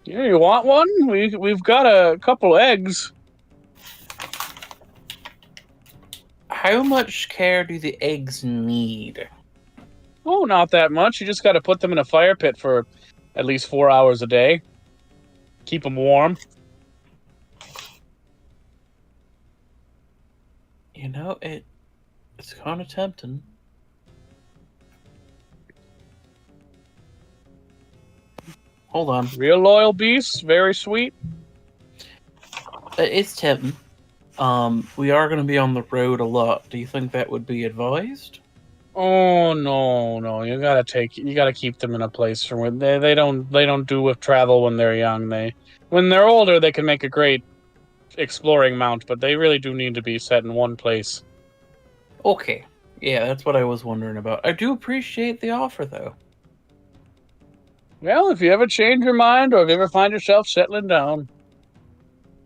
Yeah, you want one? We've got a couple eggs. How much care do the eggs need? Oh, not that much. You just got to put them in a fire pit for at least 4 hours a day. Keep them warm. You know, it's kind of tempting. Hold on. Real loyal beasts, very sweet. It's tempting. We are going to be on the road a lot. Do you think that would be advised? Oh no! You gotta keep them in a place where they don't do with travel when they're young. When they're older, they can make a great exploring mount, but they really do need to be set in one place. Okay. Yeah, that's what I was wondering about. I do appreciate the offer, though. Well, if you ever change your mind, or if you ever find yourself settling down,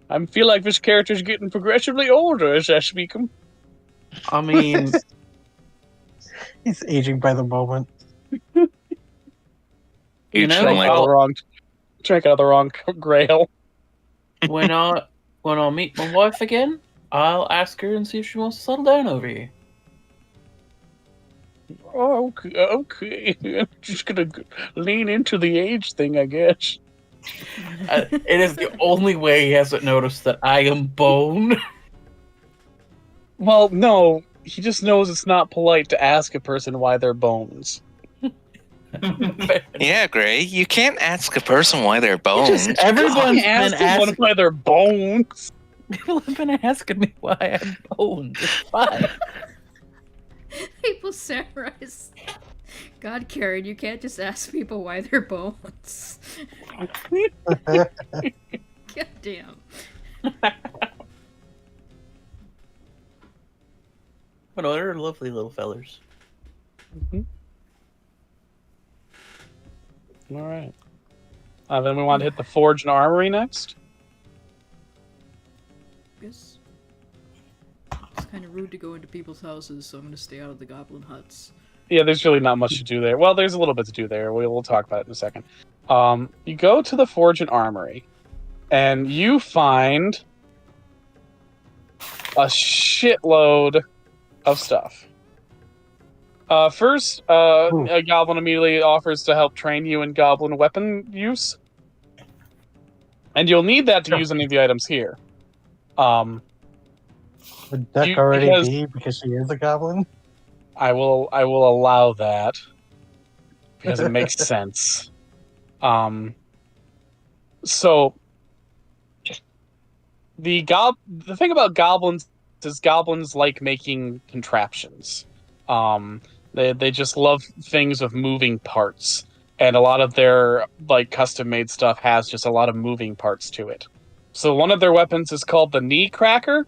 I feel like this character's getting progressively older as I speak him. I mean, He's aging by the moment. you know, Drank out of the wrong grail. when I meet my wife again, I'll ask her and see if she wants to settle down over here. Oh, okay. I'm just gonna lean into the age thing, I guess. It is the only way he hasn't noticed that I am bone. Well, no, He just knows it's not polite to ask a person why they're bones. Yeah, Gray, you can't ask a person why they're bones. Everyone's been Ask someone asking. why they're bones. People have been asking me why I have bones. It's fine. People samurais. God, Karen, you can't just ask people why they're bones. God damn. But no, they're lovely little fellers. All right. Then we want to hit the forge and armory next. Yes. It's kind of rude to go into people's houses, so I'm gonna stay out of the goblin huts. Yeah, there's really not much to do there. Well, there's a little bit to do there. We'll talk about it in a second. You go to the forge and armory, and you find a shitload of stuff. First, a goblin immediately offers to help train you in goblin weapon use. And you'll need that to use any of the items here. Would Duck You- already because- be because she is a goblin? I will allow that because it makes sense. So the thing about goblins is goblins like making contraptions. They just love things with moving parts, and a lot of their like custom made stuff has just a lot of moving parts to it. So one of their weapons is called the knee cracker.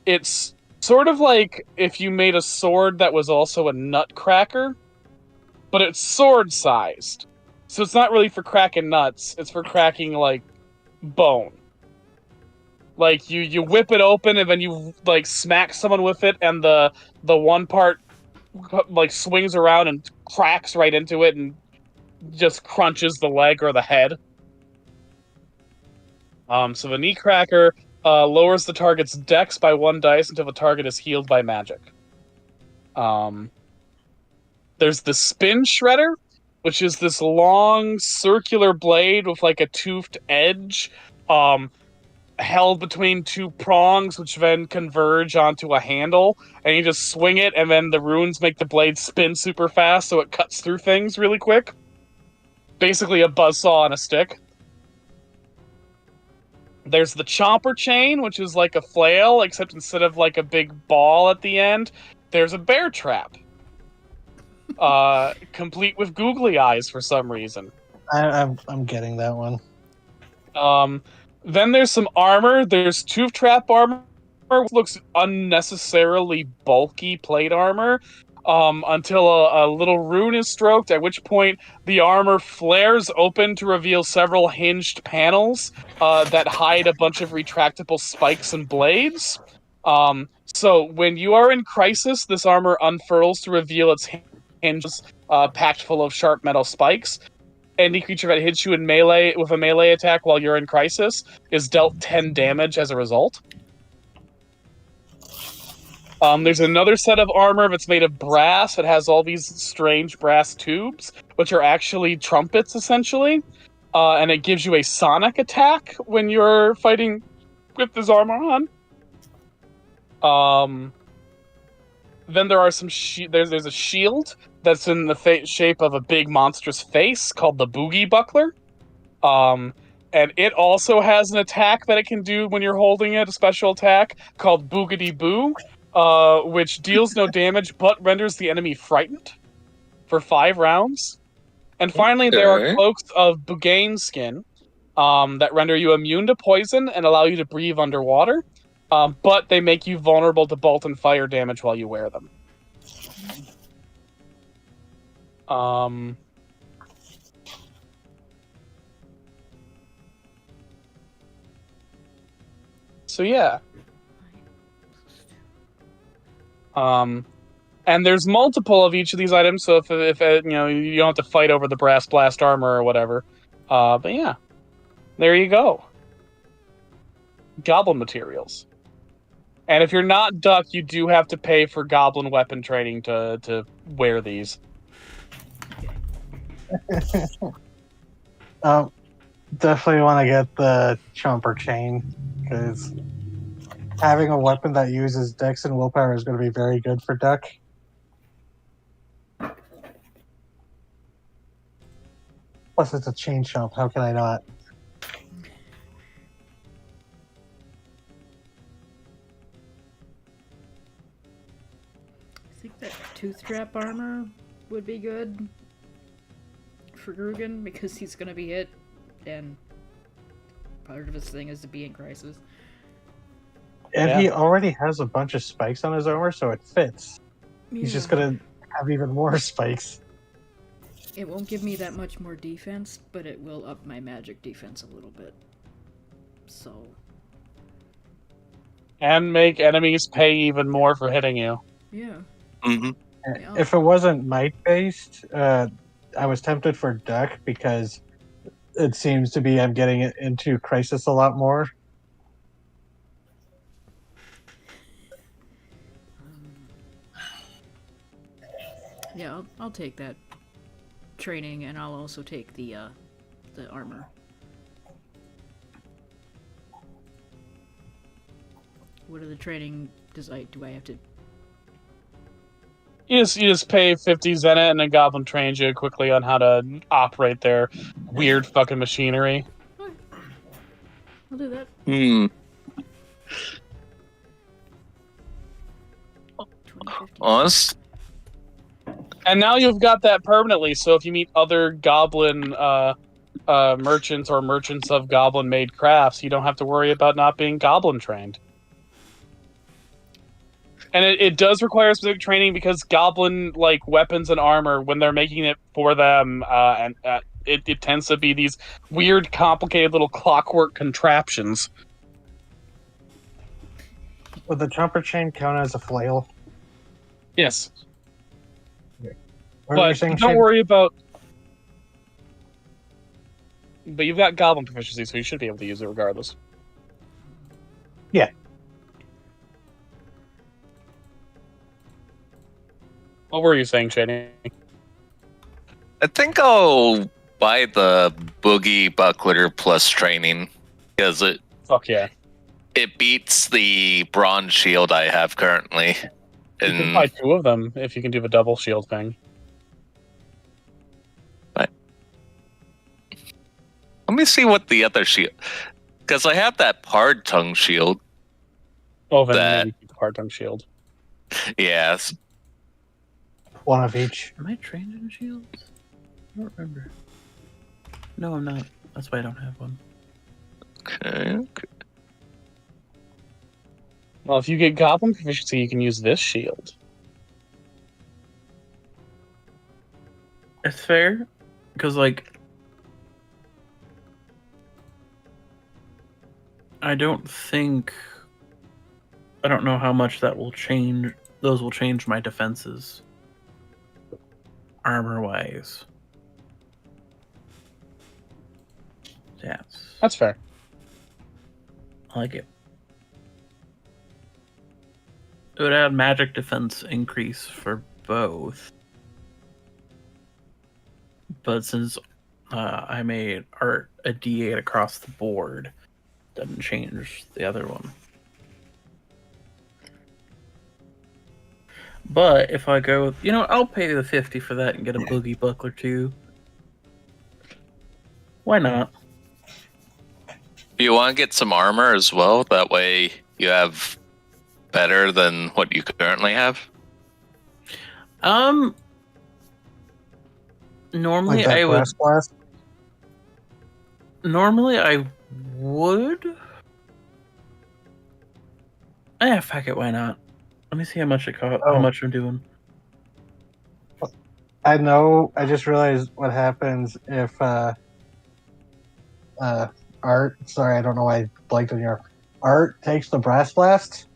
It's sort of like if you made a sword that was also a nutcracker, but it's sword-sized. So it's not really for cracking nuts, it's for cracking, like, bone. Like, you whip it open, and then you, like, smack someone with it, and the one part, like, swings around and cracks right into it, and just crunches the leg or the head. So the knee cracker lowers the target's dex by 1 dice until the target is healed by magic. There's the spin shredder, which is this long circular blade with like a toothed edge, held between 2 prongs, which then converge onto a handle, and you just swing it, and then the runes make the blade spin super fast, so it cuts through things really quick. Basically a buzzsaw on a stick. There's the chomper chain, which is like a flail, except instead of like a big ball at the end, there's a bear trap. Complete with googly eyes for some reason. I'm getting that one. Then there's some armor. There's tooth trap armor, which looks unnecessarily bulky plate armor, until a little rune is stroked, at which point the armor flares open to reveal several hinged panels that hide a bunch of retractable spikes and blades. So when you are in crisis, this armor unfurls to reveal its hinges packed full of sharp metal spikes. Any creature that hits you in melee with a melee attack while you're in crisis is dealt 10 damage as a result. There's another set of armor that's made of brass. It has all these strange brass tubes, which are actually trumpets, essentially. And it gives you a sonic attack when you're fighting with this armor on. Then there are some there's a shield that's in the shape of a big monstrous face called the Boogie Buckler. And it also has an attack that it can do when you're holding it, a special attack called Boogity Boo, which deals no damage but renders the enemy frightened for 5 rounds. And finally, there are cloaks of Bugane skin that render you immune to poison and allow you to breathe underwater. But they make you vulnerable to bolt and fire damage while you wear them. So yeah. And there's multiple of each of these items, so if you know, you don't have to fight over the brass blast armor or whatever. But yeah. There you go. Goblin materials. And if you're not Duck, you do have to pay for goblin weapon training to wear these. Definitely want to get the chomper chain because having a weapon that uses Dex and willpower is going to be very good for Duck. Plus, it's a chain shop. How can I not? I think that tooth trap armor would be good for Grugan because he's gonna be hit, and part of his thing is to be in crisis. And Yeah. he already has a bunch of spikes on his armor, so it fits. He's just Yeah. going to have even more spikes. It won't give me that much more defense, but it will up my magic defense a little bit. So, And make enemies pay even more for hitting you. yeah. hmm Yeah. If it wasn't might-based, I was tempted for Duck because it seems to be I'm getting it into Crisis a lot more. Yeah, I'll take that training, and I'll also take the armor. What are the training do I have to? You just pay 50 Zenit and a goblin trains you quickly on how to operate their weird fucking machinery. I'll do that. Hmm. 2050. Honest. And now you've got that permanently, so if you meet other goblin merchants or merchants of goblin-made crafts, you don't have to worry about not being goblin trained. And it does require specific training because goblin like weapons and armor, when they're making it for them, it tends to be these weird, complicated little clockwork contraptions. Would the jumper chain count as a flail? Yes, What were you but saying, don't Shane? worry about. But you've got goblin proficiency, so you should be able to use it regardless. Yeah. What were you saying, Shady? I think I'll buy the Boogie Buckler plus training because Fuck yeah. it beats the bronze shield I have currently. You can And buy 2 of them if you can do the double shield thing. let me see what the other shield, because I have that Pard Tongue shield. Oh, then That- maybe keep the hard tongue shield. Yes. One of each. Am I trained in shields? I don't remember. No, I'm not. That's why I don't have one. Okay. Well, if you get goblin proficiency, you can use this shield. It's fair, because like I don't know how much that will change. Those will change my defenses, armor wise. Yes, That's fair. I like it. It would add magic defense increase for both. But since I made art a D8 across the board, doesn't change the other one. But if I go with, I'll pay the 50 for that and get a Boogie Buckler too. Why not? You want to get some armor as well? That way you have better than what you currently have? Normally Like that I would. brass blast? Normally I would. Fuck it, why not? Let me see how much it costs. How Oh. much I'm doing. I know. I just realized what happens if Art. Sorry, I don't know why I blanked on your. Art takes the brass blast.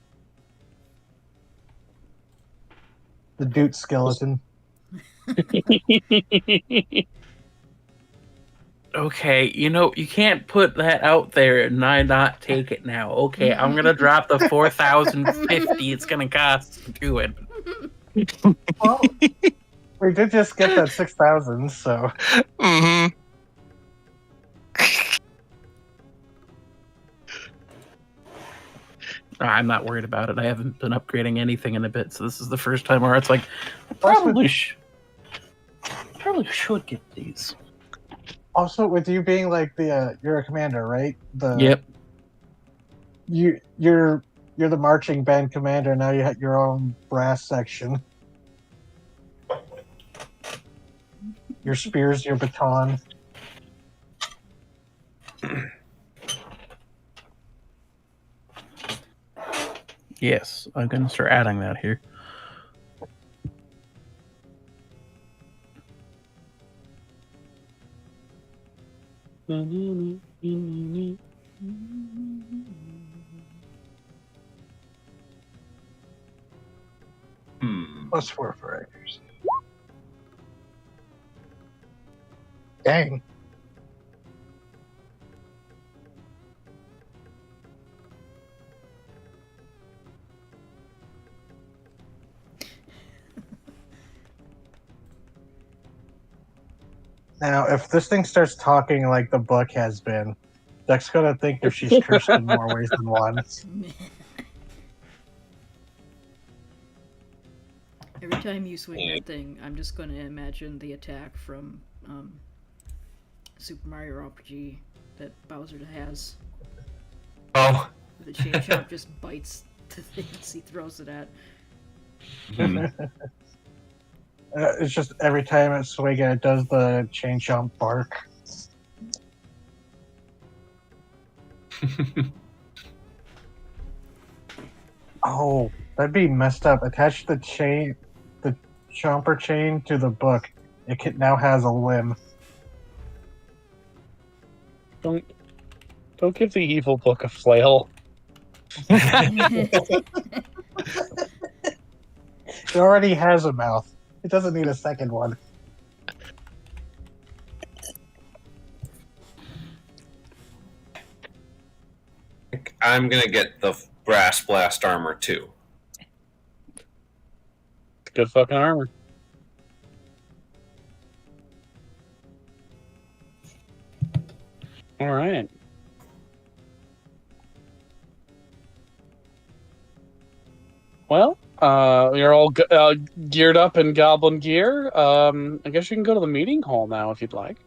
The Doot skeleton. Okay, you can't put that out there and I not take it now. Okay, I'm gonna drop the 4,050 it's gonna cost to do it. Well, we did just get that 6,000, so Mm-hmm. I'm not worried about it. I haven't been upgrading anything in a bit, so this is the first time where it's like, I probably should get these. Also, with you being like you're a commander, right? Yep. You're the marching band commander. Now you have your own brass section. Your spears, your baton. Yes, I'm gonna start adding that here. Plus 4 for accuracy. Dang. Now, if this thing starts talking like the book has been, Deck's gonna think if she's cursed in more ways than one. Every time you swing that thing, I'm just going to imagine the attack from Super Mario RPG that Bowser has. Oh. The Chain Chomp just bites the things he throws it at. It's just every time it's swinging, it does the chain jump bark. Oh, that'd be messed up. Attach the chomper chain to the book. It now has a limb. Don't give the evil book a flail. It already has a mouth. It doesn't need a second one. I'm gonna get the brass blast armor too. Good fucking armor. All right. Well, you're all geared up in goblin gear. I guess you can go to the meeting hall now if you'd like.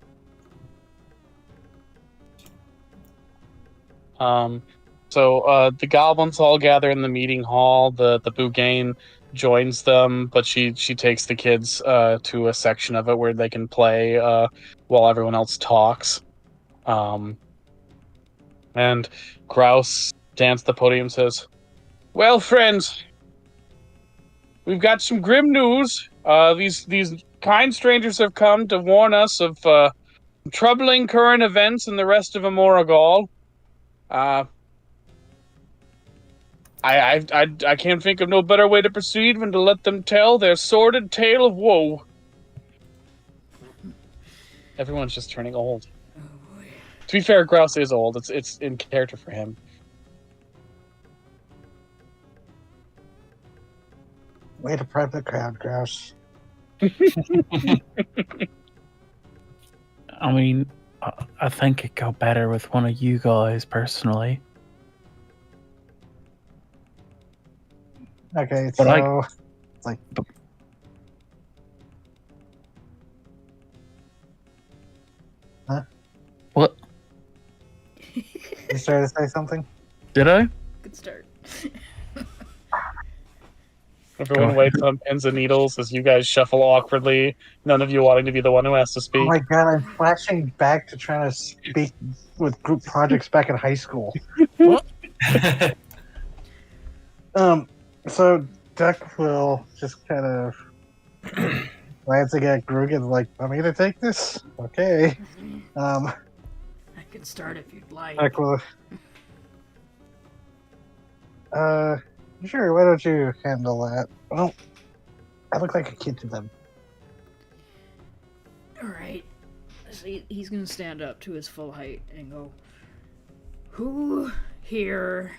So the goblins all gather in the meeting hall. The Bugane joins them, but she takes the kids to a section of it where they can play while everyone else talks. And Grouse stands at the podium and says, "Well, friends, we've got some grim news. These kind strangers have come to warn us of troubling current events in the rest of Amoragol. I can't think of no better way to proceed than to let them tell their sordid tale of woe." Everyone's just turning old. Oh boy. To be fair, Grouse is old. It's in character for him. Way to prep the crowd, Grouse. I mean, I think it'd go better with one of you guys personally. Okay, But so it's like What? you started to say something? Did I? Good start. Everyone waits on pins and needles as you guys shuffle awkwardly, none of you wanting to be the one who has to speak. Oh my god, I'm flashing back to trying to speak with group projects back in high school. So Duck will just kind of glancing at Grugan like, "Want me to take this? Okay." I can start if you'd like. Duck will. Sure. Why don't you handle that? Well, I look like a kid to them. Alright. So he's gonna stand up to his full height and go, "Who here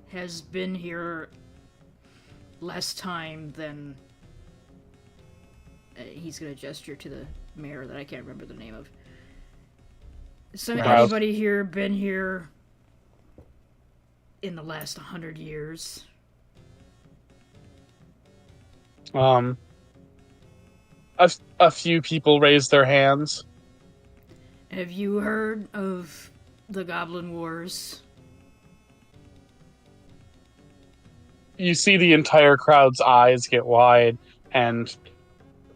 has been here less time than..." He's gonna gesture to the mayor that I can't remember the name of. So Grouse. anybody here been here in the last 100 years. A few people raised their hands. Have you heard of the Goblin Wars? You see the entire crowd's eyes get wide, and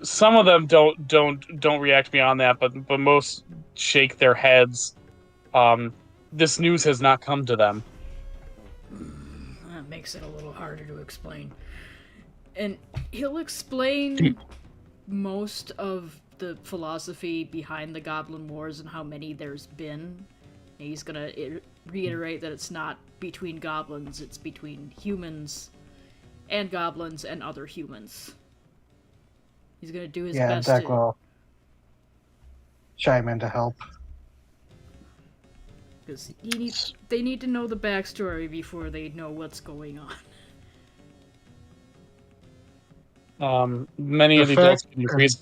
some of them don't react beyond that, but most shake their heads. This news has not come to them. That makes it a little harder to explain. And he'll explain most of the philosophy behind the Goblin Wars and how many there's been. And he's gonna reiterate that it's not between goblins, it's between humans and goblins and other humans. He's gonna do his best Deck to... will chime in to help. Because they need to know the backstory before they know what's going on. Many The of the adults fact- get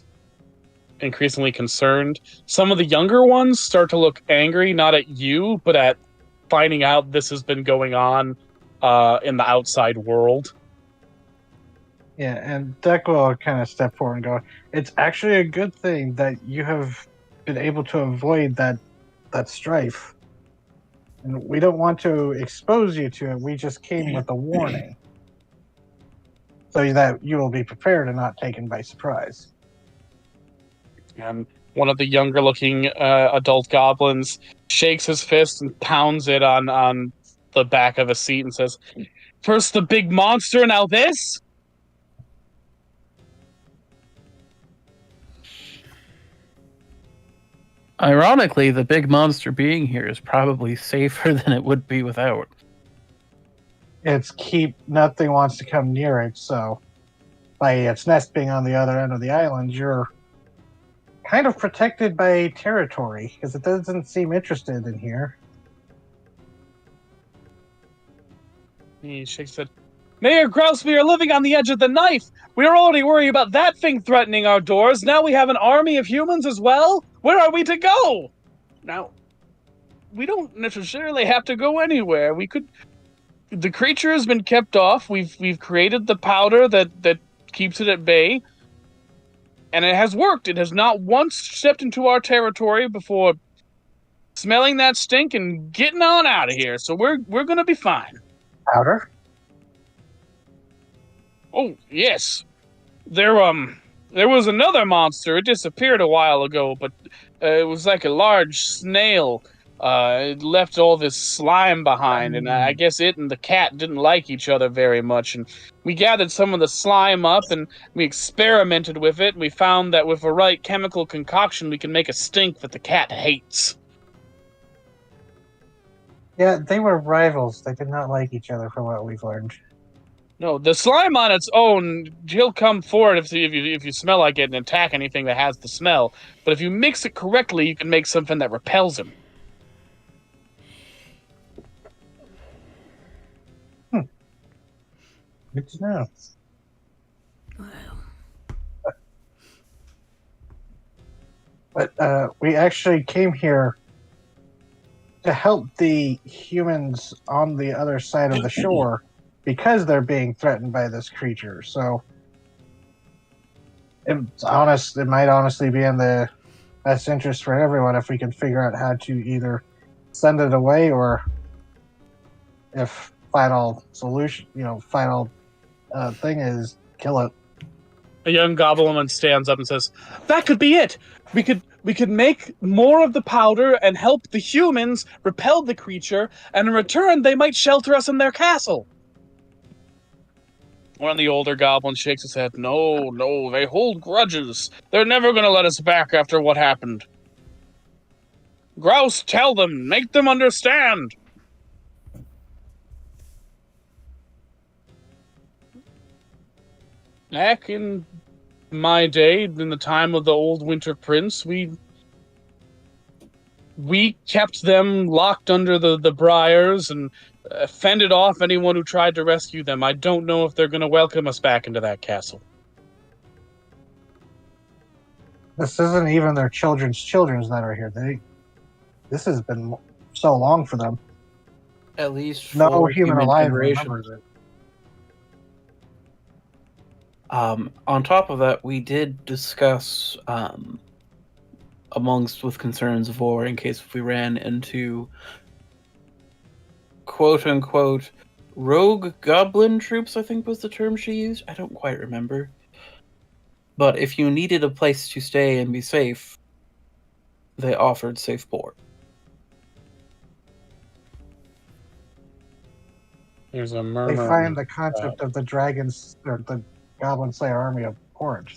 increasingly concerned. Some of the younger ones start to look angry, not at you, but at finding out this has been going on in the outside world. Yeah, and Deck will kind of step forward and go, it's actually a good thing that you have been able to avoid that strife. And we don't want to expose you to it. We just came with a warning. So that you will be prepared and not taken by surprise. And one of the younger looking adult goblins shakes his fist and pounds it on the back of a seat and says, "First the big monster, now this?" Ironically, the big monster being here is probably safer than it would be without. Nothing wants to come near it, so by its nest being on the other end of the island, you're kind of protected by territory, because it doesn't seem interested in here. He shakes his head. "Mayor Grouse, we are living on the edge of the knife. We are already worried about that thing threatening our doors. Now we have an army of humans as well. Where are we to go?" Now, we don't necessarily have to go anywhere. We could. The creature has been kept off. We've created the powder that keeps it at bay, and it has worked. It has not once stepped into our territory before smelling that stink and getting on out of here. So we're gonna be fine. Powder? Oh yes, there was another monster. It disappeared a while ago, but it was like a large snail. It left all this slime behind, and I guess it and the cat didn't like each other very much. And we gathered some of the slime up, and we experimented with it, and we found that with the right chemical concoction, we can make a stink that the cat hates. Yeah, they were rivals. They did not like each other, from what we've learned. No, the slime on its own, he'll come forward if you smell like it and attack anything that has the smell. But if you mix it correctly, you can make something that repels him. Good to know. But we actually came here to help the humans on the other side of the shore because they're being threatened by this creature. So it might honestly be in the best interest for everyone if we can figure out how to either send it away or if final thing is kill it. A young goblin stands up and says, "That could be it. We could make more of the powder and help the humans repel the creature, and in return they might shelter us in their castle." One of the older goblins shakes his head. No, they hold grudges. They're never going to let us back after what happened. Grouse, tell them, make them understand. Back in my day, in the time of the old Winter Prince, we kept them locked under the briars and fended off anyone who tried to rescue them. I don't know if they're going to welcome us back into that castle. This isn't even their children's that are here. This has been so long for them. At least No for human human alive generations. remembers it. On top of that, we did discuss, amongst with concerns of war, in case if we ran into quote unquote rogue goblin troops, I think was the term she used. I don't quite remember. But if you needed a place to stay and be safe, they offered safe port. There's a They murmur. find the concept of the dragons or the Goblin Slayer army abhorrent.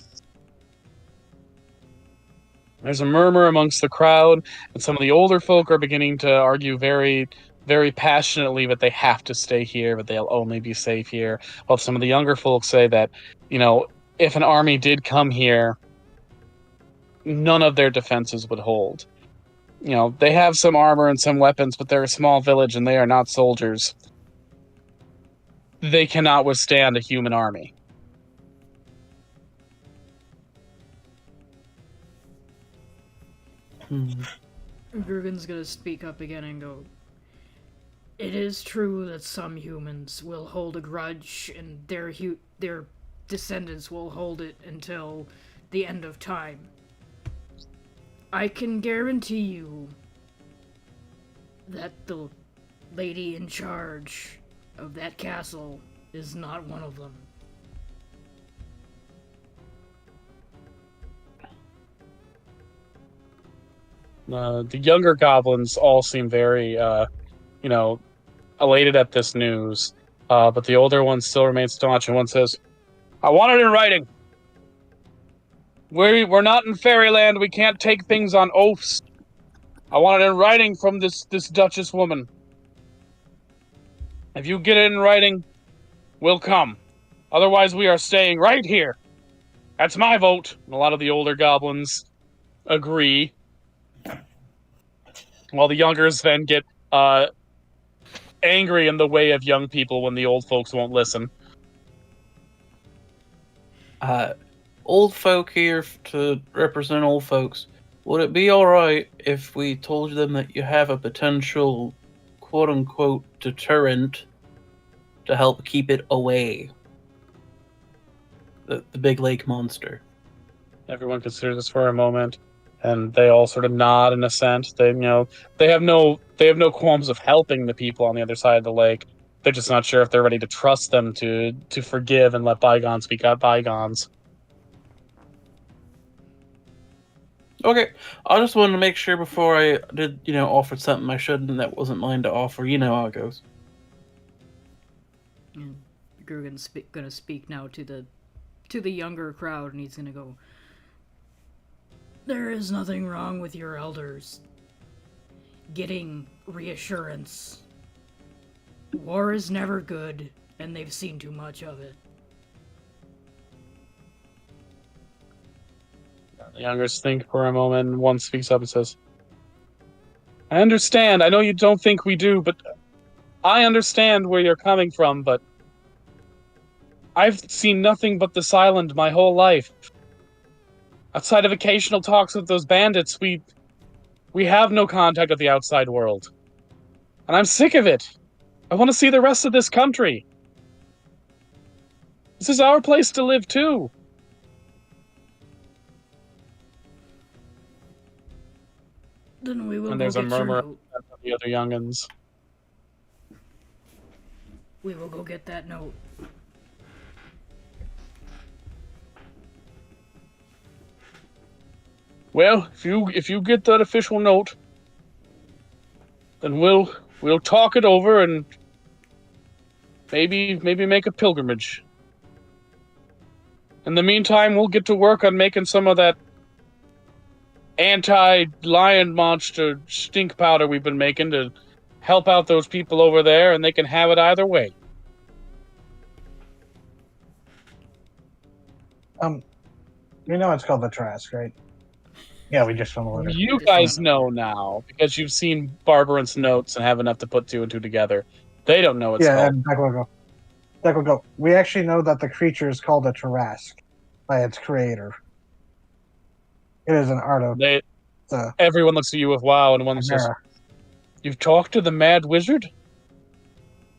There's a murmur amongst the crowd, and some of the older folk are beginning to argue very, very passionately that they have to stay here, but they'll only be safe here. While some of the younger folk say that, if an army did come here, none of their defenses would hold. They have some armor and some weapons, but they're a small village and they are not soldiers. They cannot withstand a human army. Grugan's gonna speak up again and go, "It is true that some humans will hold a grudge, and their descendants will hold it until the end of time. I can guarantee you that the lady in charge of that castle is not one of them." The younger goblins all seem very, elated at this news, but the older one still remains staunch, and one says, "I want it in writing. We're not in fairyland. We can't take things on oaths. I want it in writing from this Duchess woman. If you get it in writing, we'll come. Otherwise, we are staying right here. That's my vote." And a lot of the older goblins agree, while the youngers then get angry in the way of young people when the old folks won't listen. Old folk here to represent old folks. Would it be alright if we told them that you have a potential quote unquote deterrent to help keep it away? The big lake monster. Everyone considers this for a moment, and they all sort of nod in assent. They have no qualms of helping the people on the other side of the lake. They're just not sure if they're ready to trust them to forgive and let bygones be bygones. Okay, I just wanted to make sure before I did, offered something I shouldn't and that wasn't mine to offer. You know how it goes. And Grugan's gonna speak now to the younger crowd, and he's gonna go, "There is nothing wrong with your elders getting reassurance. War is never good, and they've seen too much of it." The youngers think for a moment, and one speaks up and says, "I understand. I know you don't think we do, but I understand where you're coming from, but I've seen nothing but this island my whole life. Outside of occasional talks with those bandits, we have no contact with the outside world. And I'm sick of it. I want to see the rest of this country. This is our place to live, too." Then we will And go there's a get your murmur note. of the other youngins. We will go get that note. Well, if you get that official note, then we'll talk it over and maybe make a pilgrimage. In the meantime, we'll get to work on making some of that anti-lion monster stink powder we've been making to help out those people over there, and they can have it either way. It's called the Trask, right? Yeah, we just found the letter. You guys know now, because you've seen Barbarant's notes and have enough to put two and two together. They don't know it's Yeah, called. and Deck will go. We actually know that the creature is called a Trask by its creator. It is an art Everyone looks at you with wow, and one says, chimera. "You've talked to the Mad Wizard?"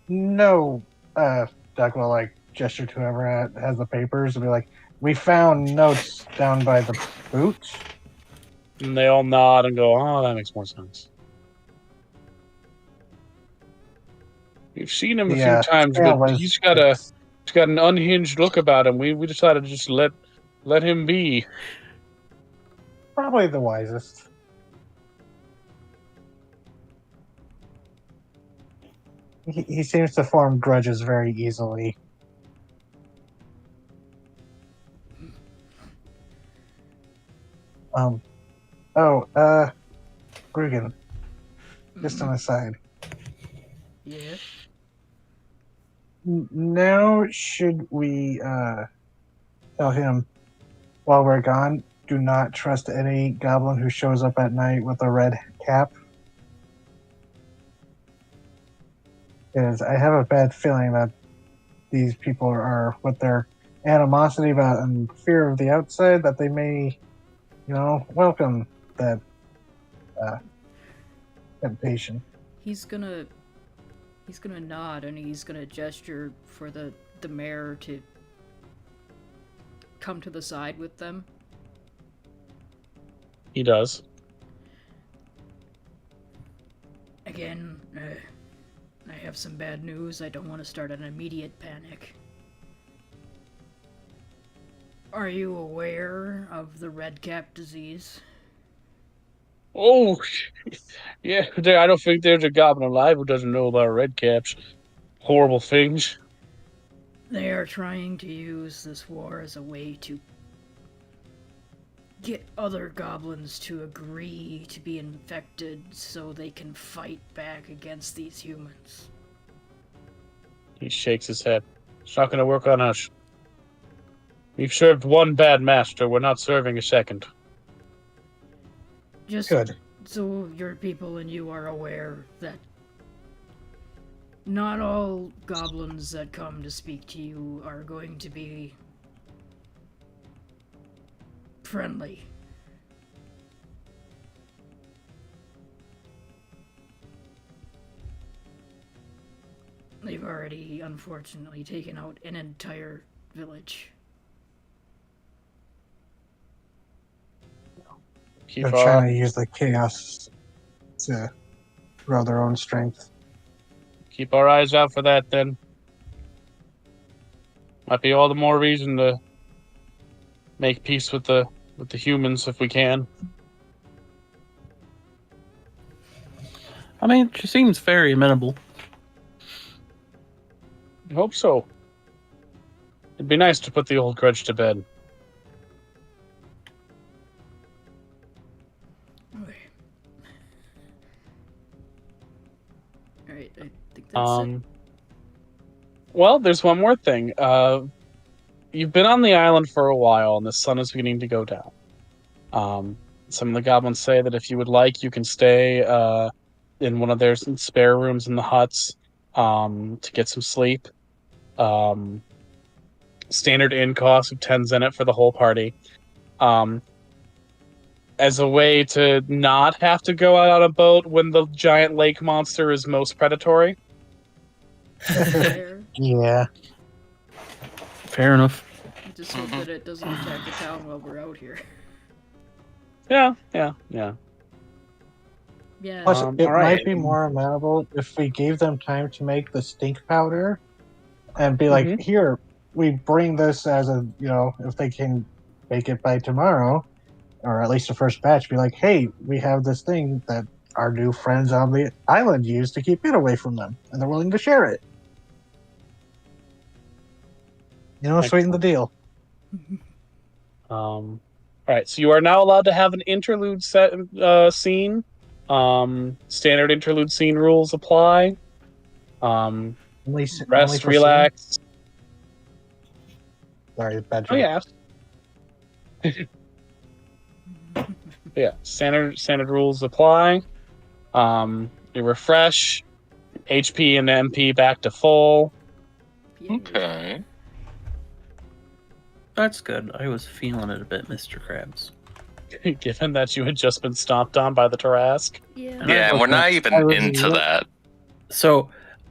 No, Duck will like gesture to whoever has the papers and be like, "We found notes down by the boot." And they all nod and go, "Oh, that makes more sense." We've seen him a few times, trail but was he's got an unhinged look about him. We decided to just let him be. probably the wisest. He seems to form grudges very easily. Grugan, just an aside. Yeah. Now, should we tell him while we're gone, do not trust any goblin who shows up at night with a red cap? Because I have a bad feeling that these people are, with their animosity about and fear of the outside, that they may, welcome that temptation. He's gonna nod and he's gonna gesture for the mayor to come to the side with them. He does. Again, I have some bad news. I don't want to start an immediate panic. Are you aware of the red cap disease? Oh, yeah. I don't think there's a goblin alive who doesn't know about red caps. Horrible things. They are trying to use this war as a way to get other goblins to agree to be infected so they can fight back against these humans. He shakes his head. It's not going to work on us. We've served one bad master. We're not serving a second. Just Good. so your people and you are aware that not all goblins that come to speak to you are going to be friendly. They've already, unfortunately, taken out an entire village. Keep They're trying our, to use the chaos to grow their own strength. keep our eyes out for that, then. Might be all the more reason to make peace with the humans if we can. I mean, she seems very amenable. I hope so. It'd be nice to put the old grudge to bed. Okay. Alright, I think that's it. Well, there's one more thing. You've been on the island for a while, and the sun is beginning to go down. Some of the goblins say that if you would like, you can stay in one of their spare rooms in the huts to get some sleep. Standard inn cost of 10 zenith for the whole party. As a way to not have to go out on a boat when the giant lake monster is most predatory. There. Yeah. Fair enough. Just hope that it doesn't attack the town while we're out here. Yeah. Yeah. Plus, it alright. might be more amenable if we gave them time to make the stink powder and be like, here, we bring this as a, if they can make it by tomorrow, or at least the first batch, be like, hey, we have this thing that our new friends on the island use to keep it away from them, and they're willing to share it. Sweeten the deal. All right, so you are now allowed to have an interlude scene. Standard interlude scene rules apply. Only Rest, for relax. Sorry, bad Oh joke. yeah. Standard rules apply. You refresh. HP and MP back to full. Okay. That's good. I was feeling it a bit, Mr. Krabs. Given that you had just been stomped on by the Tarrasque. Yeah. And Yeah, I and we're not I even was into look- that. So,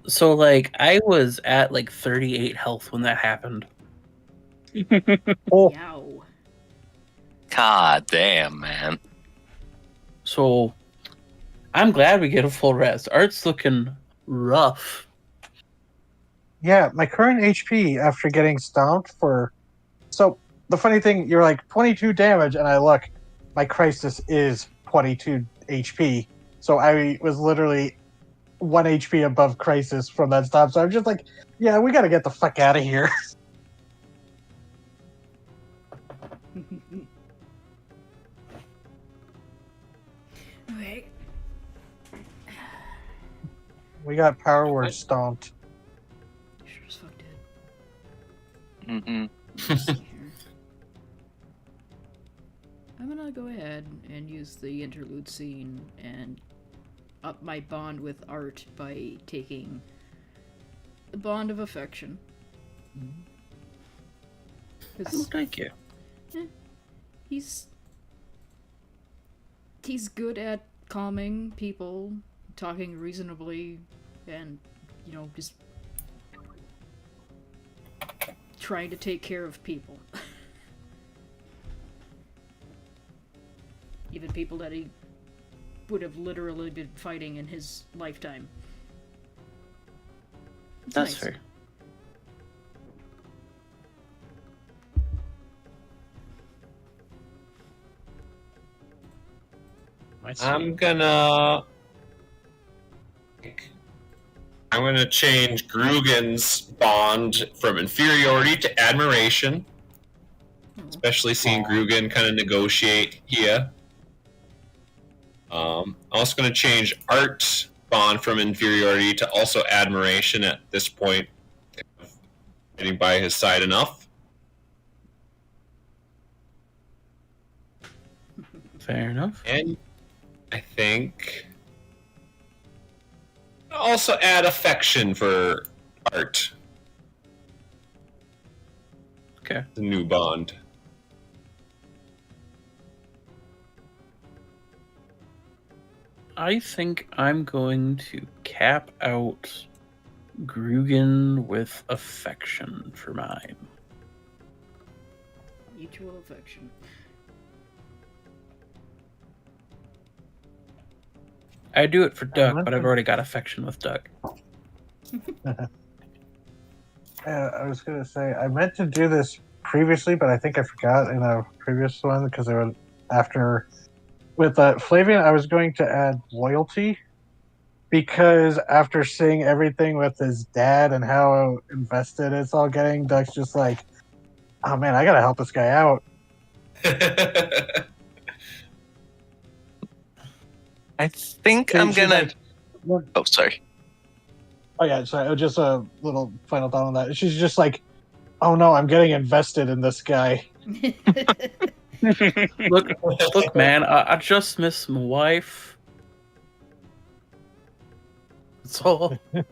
So like I was at like 38 health when that happened. Oh, Yow. God damn, man. So I'm glad we get a full rest. Art's looking rough. yeah, my current HP after getting stomped for. So the funny thing, you're like 22 damage, and I look, my crisis is 22 HP. So I was literally 1 HP above crisis from that stomp. So I'm just like, yeah, we gotta get the fuck out of here. Okay. We got power word stomped. Sure as fuck did. Mm-hmm. Let's see here. I'm gonna go ahead and use the interlude scene and up my bond with Art by taking the bond of affection. Oh, 'Cause thank you. he's good at calming people, talking reasonably, and just trying to take care of people. Even people that he would have literally been fighting in his lifetime. It's That's nice. fair. I'm gonna change Grugan's bond from inferiority to admiration, especially seeing Grugan kind of negotiate here. I'm also going to change Art's bond from inferiority to also admiration at this point, kind of getting by his side enough. Fair enough. And I think I'll also add affection for Art, Okay. the new bond. I think I'm going to cap out Grugan with affection for mine. Mutual affection. I do it for Duck, but I've already got affection with Duck. I was gonna say I meant to do this previously, but I think I forgot in a previous one because they were after with Flavian. I was going to add loyalty because after seeing everything with his dad and how invested it's all getting, Duck's just like, oh man, I gotta help this guy out. I think She- I'm she's gonna. like, "Look-" Oh, sorry. oh yeah, sorry, just a little final thought on that. She's just like, oh no, I'm getting invested in this guy. Look, man, I just miss my wife. That's all. What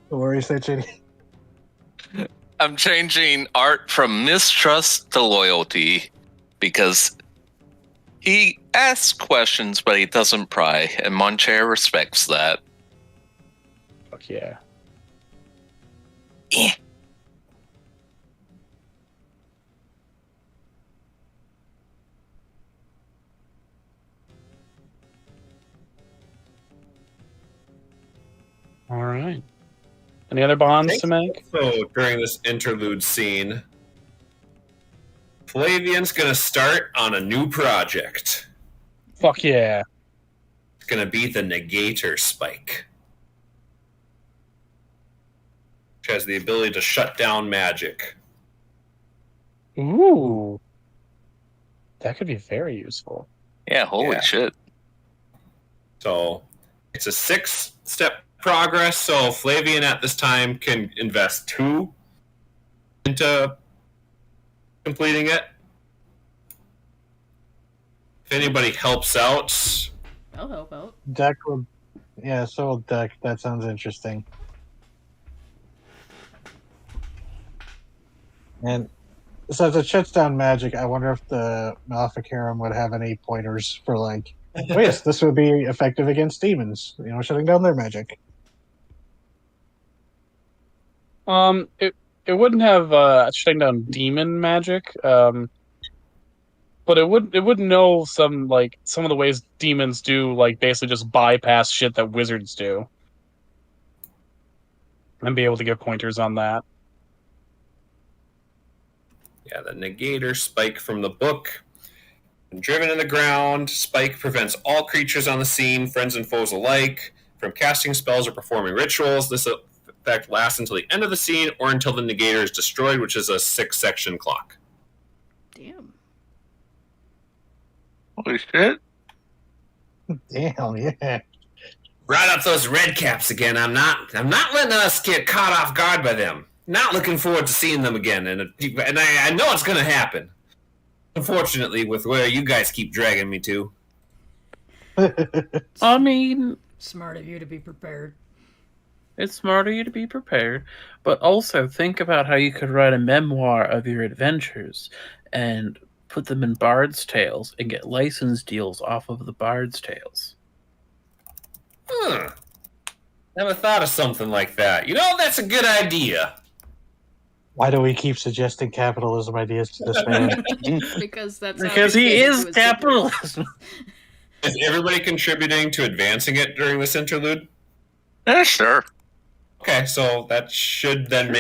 were you saying, JD? I'm changing Art from mistrust to loyalty because he asks questions, but he doesn't pry, and Monchair respects that. Fuck yeah. Eh. All right. Any other bonds to make? So during this interlude scene, Flavian's gonna start on a new project. Fuck yeah. It's gonna be the Negator Spike, which has the ability to shut down magic. Ooh. That could be very useful. Yeah, holy Yeah. shit. So it's a 6-step progress. So Flavian at this time can invest 2 into completing it. If anybody helps out, I'll help out. Deck would, yeah, so will Deck. That sounds interesting. And since it shuts down magic, I wonder if the Malefic Harem would have any pointers for like, oh yes, this would be effective against demons. Shutting down their magic. It wouldn't have shutting down demon magic. But it would know some of the ways demons do, like basically just bypass shit that wizards do, and be able to give pointers on that. Yeah, the negator spike from the book. Driven in the ground, spike prevents all creatures on the scene, friends and foes alike, from casting spells or performing rituals. This effect lasts until the end of the scene or until the negator is destroyed, which is a 6-section clock. Damn. Holy shit. Damn, yeah. Right up those red caps again. I'm not letting us get caught off guard by them. Not looking forward to seeing them again, and I know it's going to happen. Unfortunately, with where you guys keep dragging me to. I mean, Smart of you to be prepared. it's smart of you to be prepared, but also think about how you could write a memoir of your adventures and put them in Bard's Tales and get license deals off of the Bard's Tales. Never thought of something like that. You know, that's a good idea. Why do we keep suggesting capitalism ideas to this man? Because that's Because how he get is into his capitalism. Is everybody contributing to advancing it during this interlude? Yeah, sure. Okay, so that should then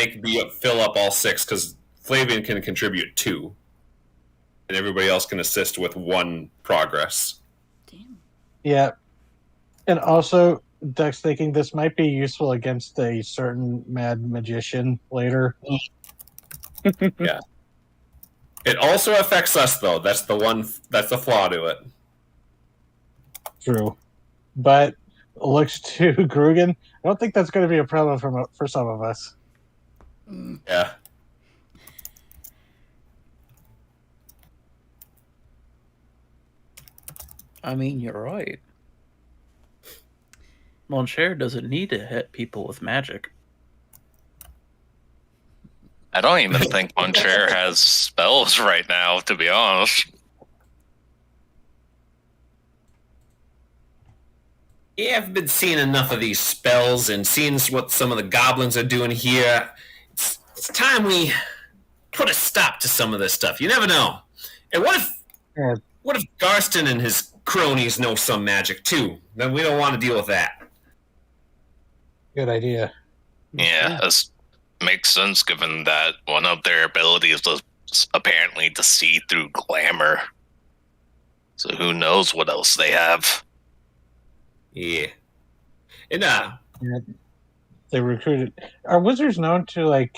fill up all 6, because Flavian can contribute 2. And everybody else can assist with 1 progress. Damn. Yeah. And also, Duck's thinking this might be useful against a certain mad magician later. It also affects us, though. That's the flaw to it. True. But looks to Grugan, I don't think that's going to be a problem for some of us. Yeah. I mean, you're right. Moncher doesn't need to hit people with magic. I don't even think Moncher has spells right now, to be honest. Yeah, I've been seeing enough of these spells and seeing what some of the goblins are doing here. It's time we put a stop to some of this stuff. You never know. And what if Garston and his cronies know some magic too? Then we don't want to deal with that. Good idea. Yeah, this makes sense given that one of their abilities is apparently to see through glamour. So who knows what else they have. Yeah. And They recruited. Are wizards known to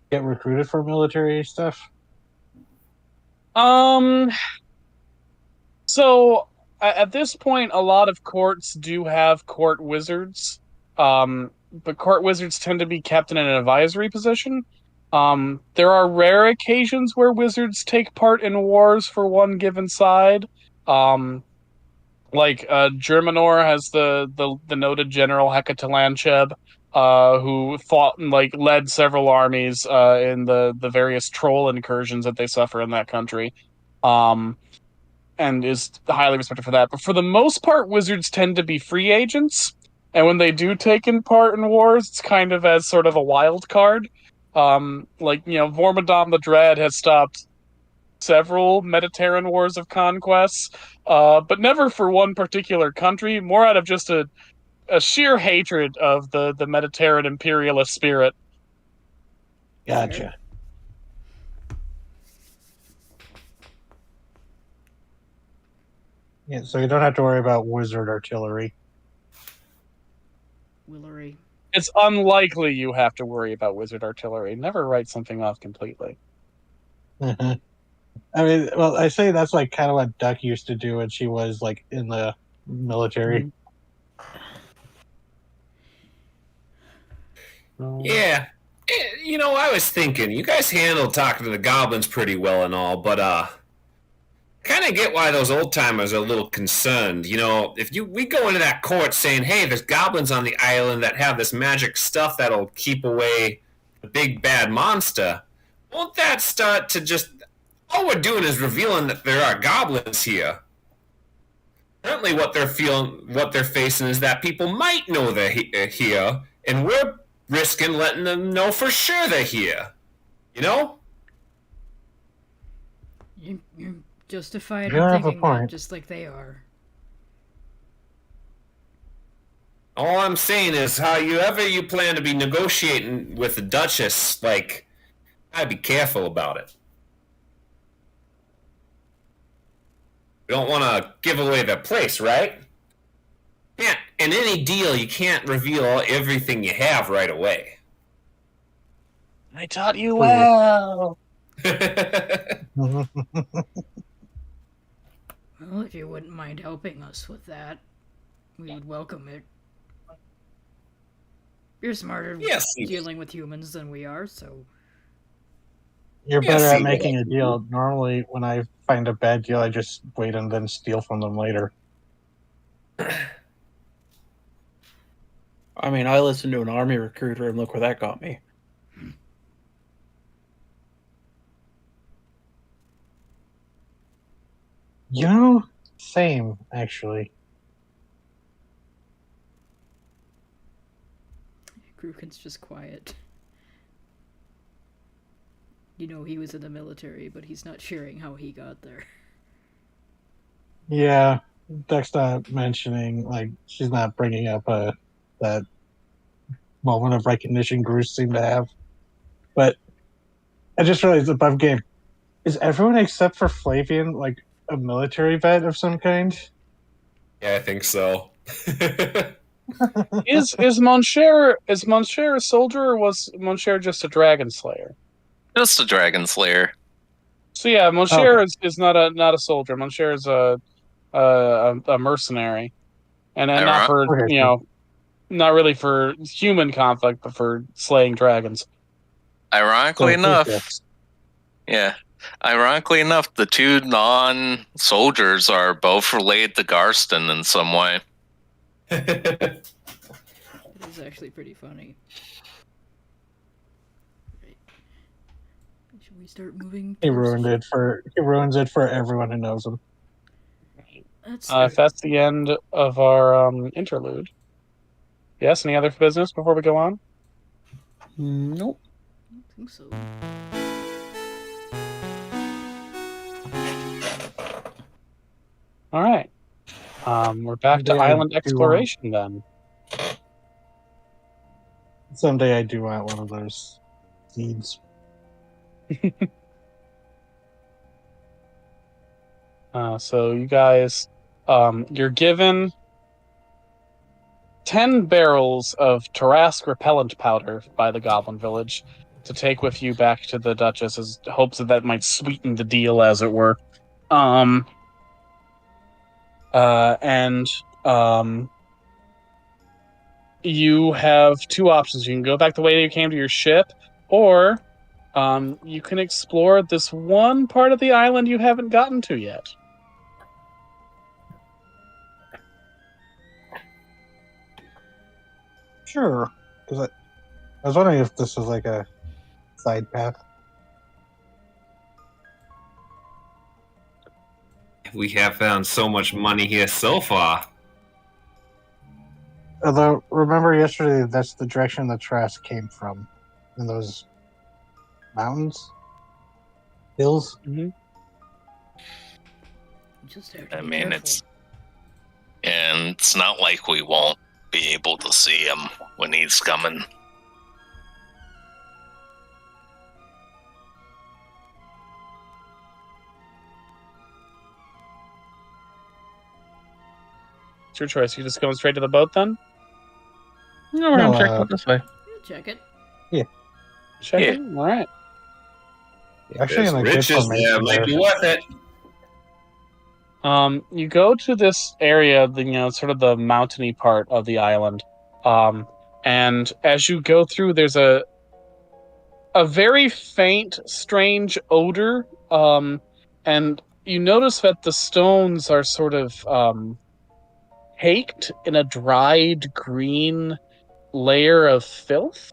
get recruited for military stuff? So at this point, a lot of courts do have court wizards. But court wizards tend to be kept in an advisory position. There are rare occasions where wizards take part in wars for one given side. Germanor has the noted general Hecatalancheb, who fought and led several armies in the various troll incursions that they suffer in that country. And is highly respected for that. But for the most part, wizards tend to be free agents. And when they do take in part in wars, it's kind of as sort of a wild card. Vormodon the Dread has stopped several Mediterranean wars of conquest, but never for one particular country, more out of just a sheer hatred of the Mediterranean imperialist spirit. Gotcha. Yeah, so you don't have to worry about wizard artillery. Willery. It's unlikely you have to worry about wizard artillery. Never write something off completely. I mean, well, I say that's kind of what Duck used to do when she was in the military. Yeah. I was thinking, you guys handled talking to the goblins pretty well and all, but kind of get why those old timers are a little concerned. If we go into that court saying, hey, there's goblins on the island that have this magic stuff that'll keep away the big bad monster, won't that start to just... All we're doing is revealing that there are goblins here. Currently what they're facing is that people might know they're here, and we're risking letting them know for sure they're here. You know? You're justified You in have a thinking that, point. just like they are. All I'm saying is, however you plan to be negotiating with the Duchess, like, gotta be careful about it. You don't want to give away their place, right? Can't, in any deal, you can't reveal everything you have right away. I taught you well. Well, if you wouldn't mind helping us with that, we would welcome it. You're smarter Yes. dealing with humans than we are, so You're Yeah, better see at making what a deal. Normally, when I find a bad deal, I just wait and then steal from them later. I mean, I listened to an army recruiter, and look where that got me. You know, same actually. Grukin's just quiet. You know he was in the military, but he's not sharing how he got there. Yeah, Dex not mentioning like she's not bringing up that moment of recognition Bruce seemed to have. But I just realized above game is everyone except for Flavian like a military vet of some kind? Yeah, I think so. Is Moncher a soldier, or was Moncher just a dragon slayer? Just a dragon slayer. So yeah, Moncher Okay. is not a soldier. Moncher is a mercenary, and not for Okay, you know, not really for human conflict, but for slaying dragons. Ironically So, enough, yeah. Ironically enough, the two non-soldiers are both related to Garston in some way. It is actually pretty funny. Right. Should we start moving? he towards- ruins it for everyone who knows him. That's If that's the end of our interlude. Yes. Any other business before we go on? Nope. I don't think so. All right. We're back to Yeah, I island do exploration then. Someday I do want one of those seeds. So you guys, you're given 10 barrels of Tarask repellent powder by the Goblin Village to take with you back to the Duchess's hopes that might sweeten the deal, as it were. You have two options. You can go back the way you came to your ship, or you can explore this one part of the island you haven't gotten to yet. Sure, because I was wondering if this was like a side path. We have found so much money here so far. Although, remember yesterday, that's the direction the trash came from, in those mountains, hills. Just have to I be mean, careful. it's not like we won't be able to see him when he's coming. It's your choice. You just going straight to the boat then? No, we're gonna No, check out this way. Yeah, check it. Check Yeah. it? All right. Actually, There's in a good riches there, formation might be there. worth it. You go to this area, sort of the mountainy part of the island. And as you go through, there's a very faint, strange odor. And you notice that the stones are sort of caked in a dried green layer of filth.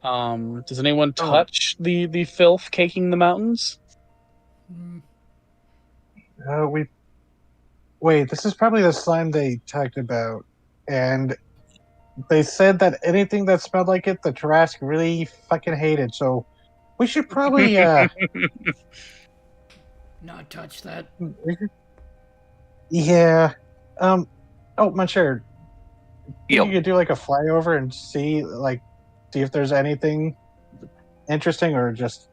Does anyone touch the filth caking the mountains? Mm, We Wait, this is probably the slime they talked about. And they said that anything that smelled like it, the Tarrasque really fucking hated. So we should probably, Not touch that. yeah. Oh, Muncher, Yo. you could do like a flyover and see if there's anything interesting, or just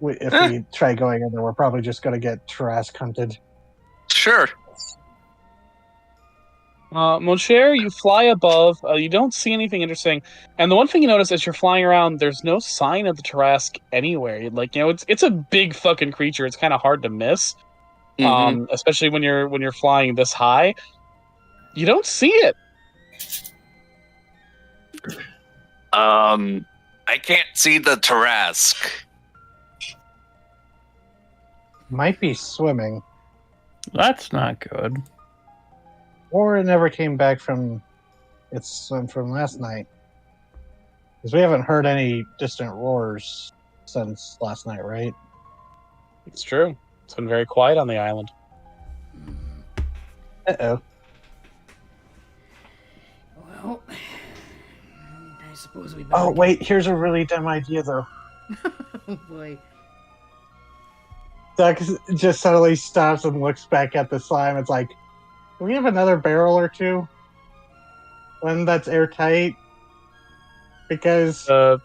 if we try going in there, we're probably just gonna get Tarrasque hunted. Sure. Moncher, you fly above. You don't see anything interesting, and the one thing you notice as you're flying around, there's no sign of the Tarrasque anywhere. Like, you know, it's a big fucking creature. It's kind of hard to miss, Mhm. especially when you're flying this high. You don't see it. I can't see the Tarrasque. Might be swimming, That's not good. or it never came back from its swim from last night. Because we haven't heard any distant roars since last night, right? It's true. It's been very quiet on the island. Uh-oh. Well, I suppose we. Oh, wait, here's a really dumb idea, though. Oh boy. Duck just suddenly stops and looks back at the slime. It's like, do we have another barrel or two? One that's airtight? Because what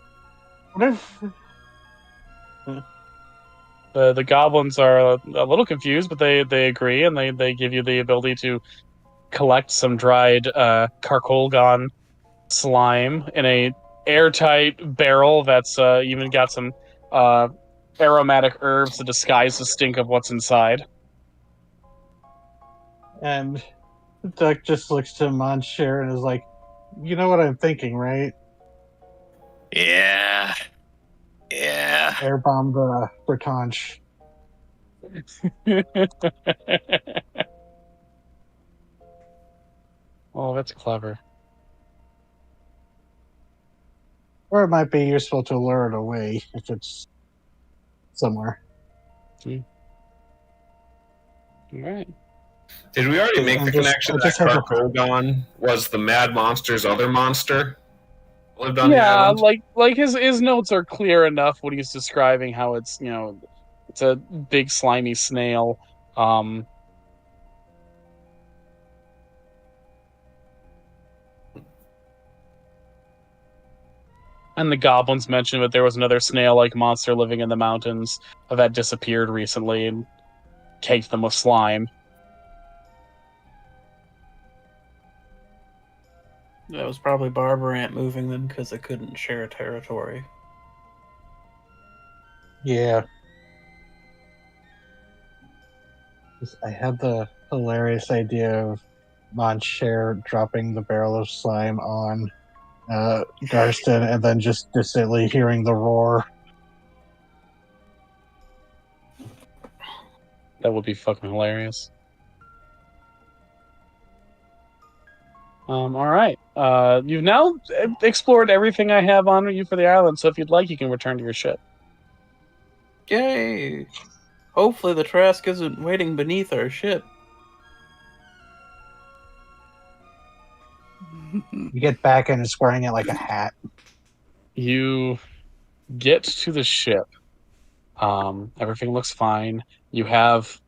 if... The goblins are a little confused, but they agree, and they give you the ability to collect some dried Carcolgon slime in a airtight barrel that's even got some aromatic herbs to disguise the stink of what's inside. And Duck just looks to Moncher and is like, you know what I'm thinking, right? Yeah. Airbomb the Bretonche. Oh, that's clever. Or it might be useful to lure it away if it's somewhere. All right. Did we already make I the just- connection I that just have to- Carcogon was the Mad Monster's other monster? Lived on the Yeah, island? like his notes are clear enough when he's describing how it's, you know, it's a big slimy snail. And the goblins mentioned that there was another snail-like monster living in the mountains that disappeared recently and caked them with slime. That was probably Barbarant moving them because they couldn't share territory. Yeah. I had the hilarious idea of Moncher dropping the barrel of slime on Garston and then just distantly hearing the roar. That would be fucking hilarious. All right. You've now explored everything I have on you for the island, so if you'd like, you can return to your ship. Yay! Hopefully the Trask isn't waiting beneath our ship. You get back and it's wearing it like a hat. You get to the ship. Everything looks fine. You have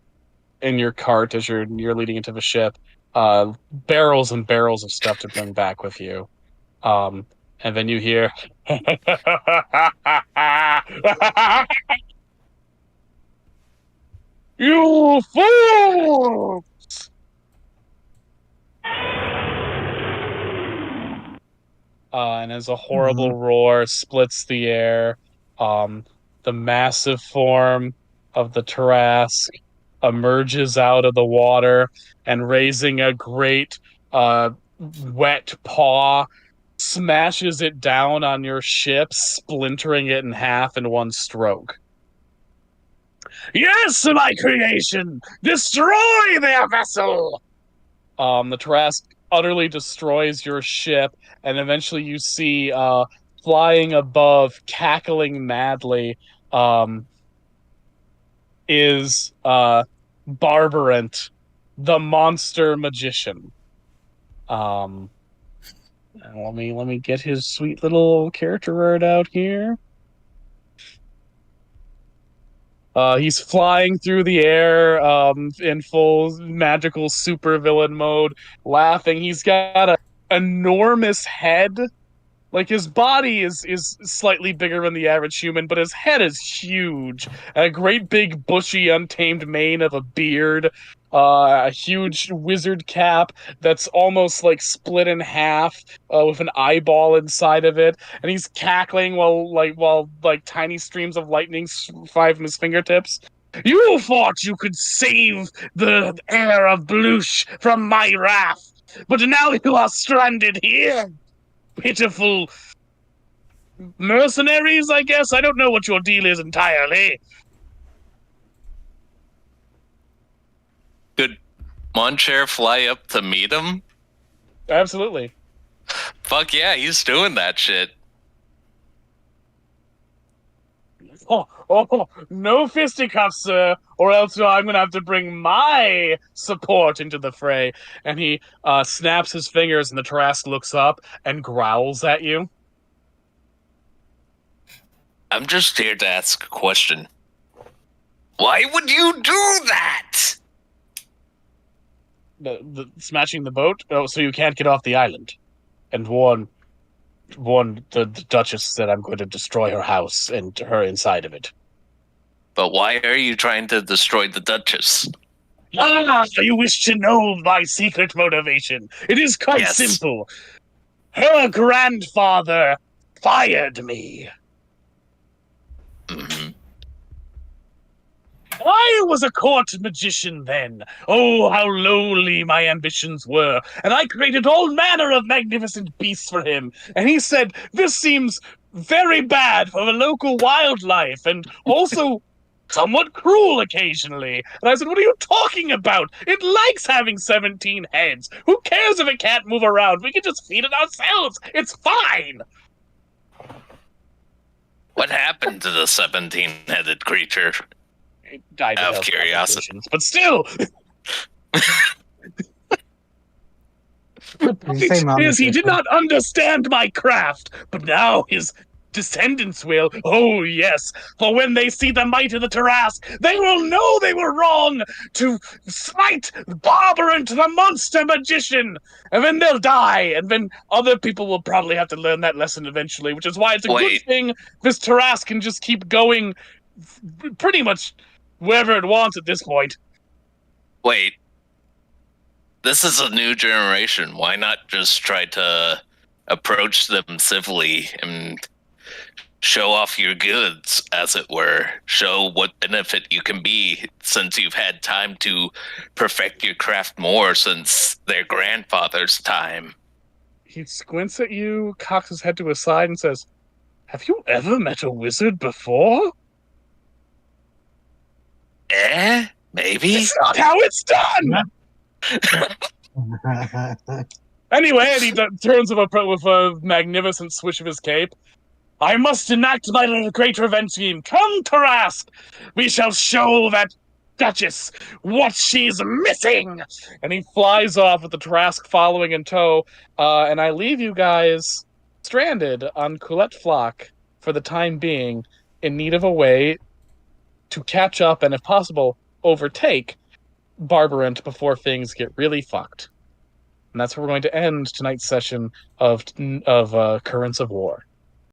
in your cart as you're leading into the ship barrels and barrels of stuff to bring back with you. And then you hear you fool! And as a horrible roar splits the air, the massive form of the Tarrasque emerges out of the water and, raising a great wet paw, smashes it down on your ship, splintering it in half in one stroke. Yes, my creation! Destroy their vessel! The Tarrasque utterly destroys your ship, and eventually you see flying above, cackling madly, is Barbarant, the monster magician. Let me get his sweet little character word out here. He's flying through the air in full magical supervillain mode, laughing. He's got an enormous head. Like, his body is slightly bigger than the average human, but his head is huge. A great big bushy untamed mane of a beard. A huge wizard cap that's almost like split in half with an eyeball inside of it, and he's cackling while tiny streams of lightning fly from his fingertips. You thought you could save the heir of Blush from my wrath, but now you are stranded here. Pitiful mercenaries, I guess. I don't know what your deal is entirely. Could Monchair fly up to meet him? Absolutely. Fuck yeah, he's doing that shit. Oh, no fisticuffs, sir, or else I'm going to have to bring my support into the fray. And he snaps his fingers, and the Tarrasque looks up and growls at you. I'm just here to ask a question. Why would you do that? The smashing the boat? Oh, so you can't get off the island. And warn the Duchess that I'm going to destroy her house and her inside of it. But why are you trying to destroy the Duchess? You wish to know my secret motivation? It is quite simple. Her grandfather fired me. Mm-hmm. I was a court magician then. Oh, how lowly my ambitions were. And I created all manner of magnificent beasts for him. And he said, this seems very bad for the local wildlife and also somewhat cruel occasionally. And I said, what are you talking about? It likes having 17 heads. Who cares if it can't move around? We can just feed it ourselves. It's fine. What happened to the 17-headed creature? It died Out of curiosity. But still, he did not understand my craft, but now his descendants will. Oh, yes, for when they see the might of the Tarrasque, they will know they were wrong to smite Barbarant, the monster magician, and then they'll die, and then other people will probably have to learn that lesson eventually, which is why it's a good thing this Tarrasque can just keep going pretty much wherever it wants at this point. Wait. This is a new generation. Why not just try to approach them civilly and show off your goods, as it were? Show what benefit you can be, since you've had time to perfect your craft more since their grandfather's time. He squints at you, cocks his head to his side, and says, have you ever met a wizard before? Maybe? It's not how it's done! Anyway, and he turns with a magnificent swish of his cape. I must enact my great revenge scheme. Come, Tarrasque! We shall show that Duchess what she's missing! And he flies off with the Tarrasque following in tow, and I leave you guys stranded on Coulette Flock for the time being, in need of a way to catch up and, if possible, overtake Barbarant before things get really fucked. And that's where we're going to end tonight's session of Currents of War.